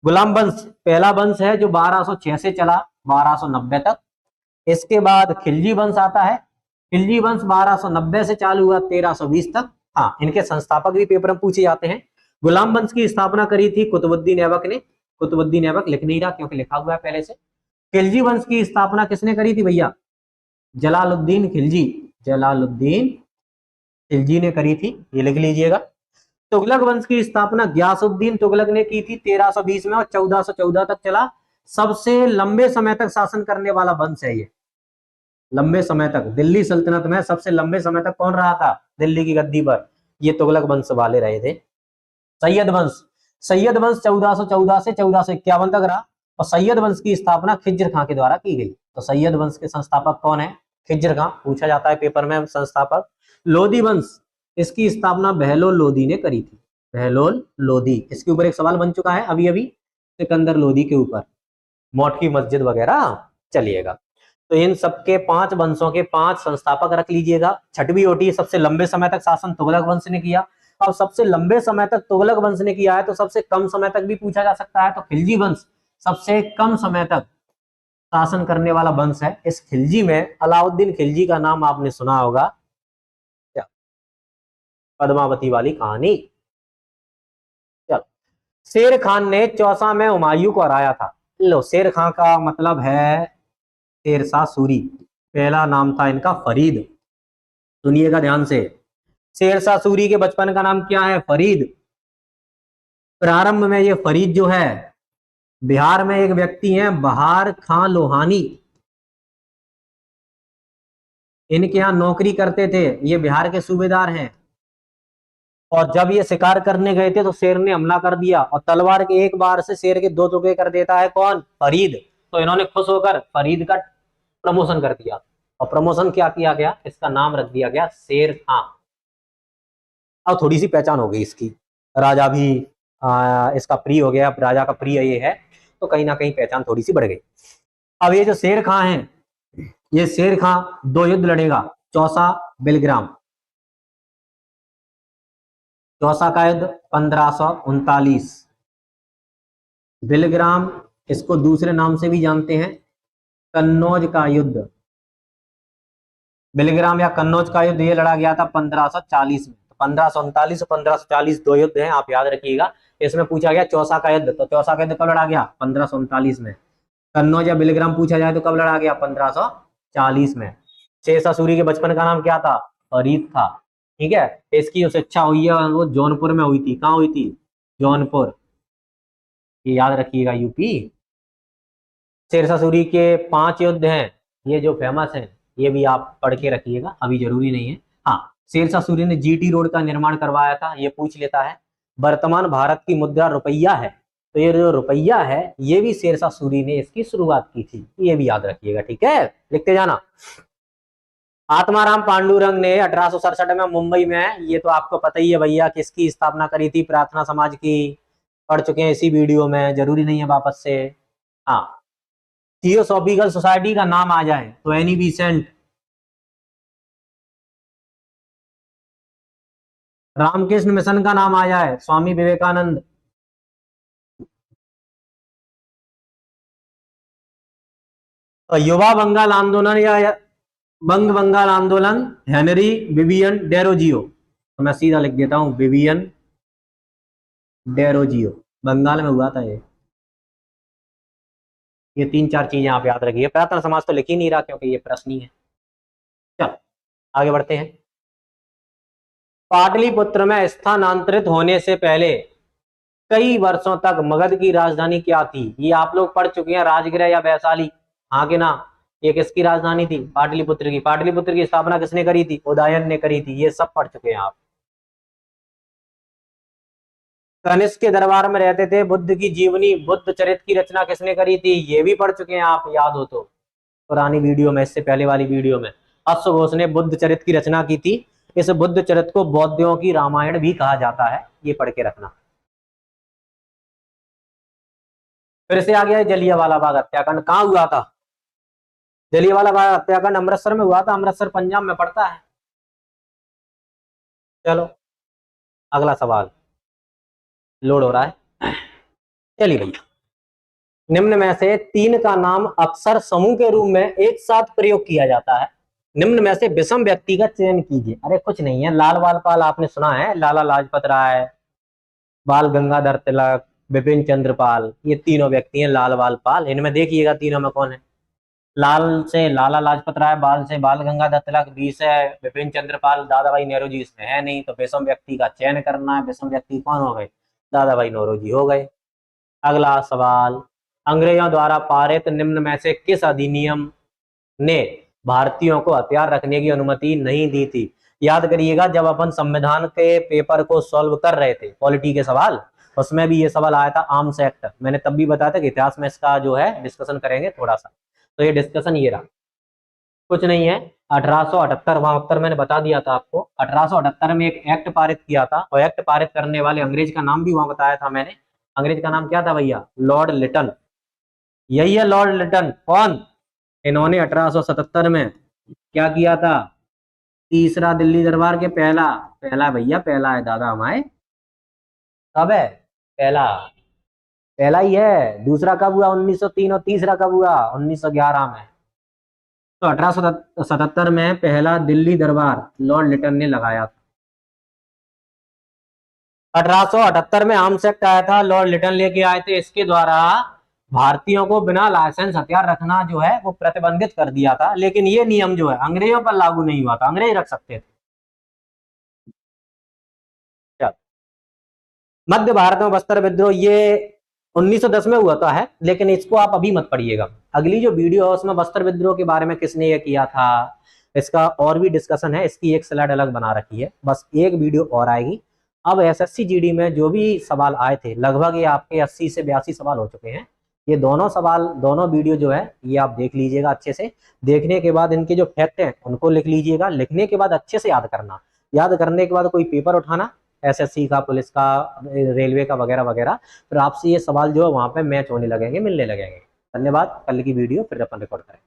गुलाम वंश पहला वंश है जो 1206 से चला 1290 तक। इसके बाद खिलजी वंश आता है। खिलजी वंश 1290 से चालू हुआ 1320 तक। हाँ, इनके संस्थापक भी पेपर में पूछे जाते हैं। गुलाम वंश की स्थापना करी थी कुतुबुद्दीन ऐबक ने। कुतुबुद्दीन ऐबक लिख नहीं रहा क्योंकि लिखा हुआ है पहले से। खिलजी वंश की स्थापना किसने करी थी भैया? जलालुद्दीन खिलजी। जलालुद्दीन खिलजी ने करी थी, ये लिख लीजिएगा। तुगलक वंश की स्थापना गयासुद्दीन तुगलक ने की थी 1320 में, और 1414 तक चला। सबसे लंबे समय तक शासन करने वाला वंश है ये। लंबे समय तक दिल्ली सल्तनत में सबसे लंबे समय तक कौन रहा था दिल्ली की गद्दी पर? ये तुगलक वंश वाले रहे थे। सैयद वंश 1414 से 1451 तक रहा, और सैयद वंश की स्थापना खिज्र खां के द्वारा की गई। तो सैयद वंश के संस्थापक कौन है? खिज्र खां, पूछा जाता है पेपर में संस्थापक। लोधी वंश, इसकी स्थापना बहलोल लोधी ने करी थी। बहलोल लोधी, इसके ऊपर एक सवाल बन चुका है अभी अभी, सिकंदर लोधी के ऊपर, मौट की मस्जिद वगैरह चलिएगा। तो इन सबके 5 वंशों के 5 संस्थापक रख लीजिएगा। छठवीं होती है सबसे लंबे समय तक शासन तुगलक वंश ने किया। और सबसे लंबे समय तक तुगलक वंश ने किया है, तो सबसे कम समय तक भी पूछा जा सकता है। तो खिलजी वंश सबसे कम समय तक शासन करने वाला वंश है। इस खिलजी में अलाउद्दीन खिलजी का नाम आपने सुना होगा, पद्मावती वाली कहानी। चलो, शेर खान ने चौसा में हुमायूं को हराया था। लो, शेर खान का मतलब है शेरशाह सूरी। पहला नाम था इनका फरीद। सुनिएगा ध्यान से, शेरशाह सूरी के बचपन का नाम क्या है? फरीद। प्रारंभ में ये फरीद जो है, बिहार में एक व्यक्ति हैं बहार खां लोहानी, इनके यहाँ नौकरी करते थे। ये बिहार के सूबेदार हैं। और जब ये शिकार करने गए थे तो शेर ने हमला कर दिया और तलवार के एक बार से शेर के दो टुकड़े कर देता है कौन? फरीद। तो इन्होंने खुश होकर फरीद का प्रमोशन कर दिया और प्रमोशन क्या किया गया? इसका नाम रख दिया गया शेर खां। अब थोड़ी सी पहचान हो गई इसकी, राजा भी इसका प्रिय हो गया, राजा का प्रिय ये है, तो कहीं ना कहीं पहचान थोड़ी सी बढ़ गई। अब ये जो शेर खां है, ये शेर खां 2 युद्ध लड़ेगा, चौसा बिलग्राम। चौसा का युद्ध 1539, बिलग्राम इसको दूसरे नाम से भी जानते हैं कन्नौज का युद्ध। बिलग्राम या कन्नौज का युद्ध ये लड़ा गया था 1540 में। 1539 और 1540 2 युद्ध हैं, आप याद रखिएगा। इसमें पूछा गया चौसा का युद्ध, तो चौसा का युद्ध कब लड़ा गया? 1539 में। कन्नौज या बिलग्राम पूछा जाए तो कब लड़ा गया? 1540 में। शेरशाह सूरी के बचपन का नाम क्या था? फरीद था। ठीक है, इसकी जो शिक्षा हुई है वो जौनपुर में हुई थी। कहाँ हुई थी? जौनपुर, ये याद रखिएगा, यूपी। शेरशाह सूरी के 5 युद्ध हैं, ये जो फेमस हैं, ये भी आप पढ़ के रखिएगा, अभी जरूरी नहीं है। हाँ, शेरशाह सूरी ने जीटी रोड का निर्माण करवाया था, ये पूछ लेता है। वर्तमान भारत की मुद्रा रुपया है, तो ये जो रुपया है ये भी शेरशाह सूरी ने इसकी शुरुआत की थी, ये भी याद रखिएगा। ठीक है, लिखते जाना। आत्माराम पांडुरंग ने 1867 में मुंबई में, ये तो आपको पता ही है भैया, किसकी स्थापना करी थी? प्रार्थना समाज की। पढ़ चुके हैं इसी वीडियो में, जरूरी नहीं है वापस से। हाँ, थियोसॉफिकल सोसाइटी का नाम आ जाए तो एनी बीसेंट। रामकृष्ण मिशन का नाम आ जाए स्वामी विवेकानंद। और युवा बंगाल आंदोलन या बंगाल आंदोलन हेनरी विवियन डेरोजियो। तो मैं सीधा लिख देता हूं, विवियन डेरोजियो, बंगाल में हुआ था ये 3-4 चीजें आप याद रखिए। प्रार्थना समाज तो लिख ही नहीं रहा क्योंकि ये प्रश्न ही है। चल आगे बढ़ते हैं। पाटलिपुत्र में स्थानांतरित होने से पहले कई वर्षों तक मगध की राजधानी क्या थी? ये आप लोग पढ़ चुके हैं, राजगृह या वैशाली। हाँ कि ना? ये किसकी राजधानी थी? पाटलिपुत्र की। पाटलिपुत्र की स्थापना किसने करी थी? उदयन ने करी थी। ये सब पढ़ चुके हैं आप। कनिष्क के दरबार में रहते थे। बुद्ध की जीवनी, बुद्ध चरित्र की रचना किसने करी थी? ये भी पढ़ चुके हैं आप, याद हो तो पुरानी वीडियो में, इससे पहले वाली वीडियो में अश्वघोष ने बुद्ध चरित्र की रचना की थी। इस बुद्ध चरित्र को बौद्धों की रामायण भी कहा जाता है, ये पढ़ के रखना। फिर से आ गया जलियांवाला बाग हत्याकांड। कहाँ हुआ था? जलियांवाला बाग हत्याकांड अमृतसर में हुआ था। अमृतसर पंजाब में पड़ता है। चलो अगला सवाल लोड हो रहा है। चलिए भैया, निम्न में से 3 का नाम अक्सर समूह के रूप में एक साथ प्रयोग किया जाता है। निम्न में से विषम व्यक्ति का चयन कीजिए। अरे कुछ नहीं है, लाल बाल आपने सुना है, लाला लाजपत राय, बाल गंगाधर तिलक, विपिन चंद्र पाल, ये तीनों व्यक्ति हैं लाल बाल पाल। इनमें देखिएगा तीनों में कौन है? लाल से लाला लाजपत राय, बाल से बाल गंगाधर तिलक, बी से विपिन चंद्र पाल, दादा भाई नौरोजी इसमें है नहीं, तो विषम व्यक्ति का चयन करना है। विषम व्यक्ति कौन हो गए? दादा भाई नौरोजी हो गए। अगला सवाल, अंग्रेजों द्वारा पारित निम्न में से किस अधिनियम ने भारतीयों को हथियार रखने की अनुमति नहीं दी थी? याद करिएगा, जब अपन संविधान के पेपर को सॉल्व कर रहे थे, पॉलिटी के सवाल, उसमें भी ये सवाल आया था आर्म्स एक्ट। मैंने तब भी बताया था कि इतिहास में इसका जो है डिस्कशन करेंगे थोड़ा सा, तो ये डिस्कशन ये रहा, कुछ नहीं है। 1878 मैंने बता दिया था आपको। 1878 में एक एक्ट पारित किया था, और एक्ट पारित करने वाले अंग्रेज का नाम भी वहां बताया था मैंने। अंग्रेज का नाम क्या था भैया? लॉर्ड लिटन। यही है लॉर्ड लिटन। कौन? इन्होंने 1877 में क्या किया था? तीसरा दिल्ली दरबार के पहला भैया, पहला है दादा हमारे। कब है? पहला, पहला ही है। दूसरा कब हुआ? 1903। और तीसरा कब हुआ? 1911 में। तो 1877 में पहला दिल्ली दरबार लॉर्ड लिटन ने लगाया था। 1878 में आर्म्स एक्ट आया था, लॉर्ड लिटन लेके आए थे। इसके द्वारा भारतीयों को बिना लाइसेंस हथियार रखना जो है वो प्रतिबंधित कर दिया था। लेकिन ये नियम जो है अंग्रेजों पर लागू नहीं हुआ था, अंग्रेज रख सकते थे। मध्य भारत में बस्तर विद्रोह ये 1910 में हुआ है, लेकिन इसको आप अभी मत पढ़िएगा। अगली जो वीडियो है उसमें बस्तर विद्रोह के बारे में किसने ये किया था इसका और भी डिस्कशन है। इसकी एक स्लाइड अलग बना रखी है, बस एक वीडियो और आएगी अब एसएससी जीडी में जो भी सवाल आए थे, लगभग ये आपके 80 से 82 सवाल हो चुके हैं। ये दोनों सवाल, दोनों वीडियो जो है ये आप देख लीजिएगा अच्छे से। देखने के बाद इनके जो फैक्ट हैं उनको लिख लीजिएगा। लिखने के बाद अच्छे से याद करना। याद करने के बाद कोई पेपर उठाना, एसएससी का, पुलिस का, रेलवे का वगैरह वगैरह, फिर आपसे ये सवाल जो है वहाँ पे मैच होने लगेंगे, मिलने लगेंगे। धन्यवाद। कल की वीडियो फिर अपन रिकॉर्ड करें।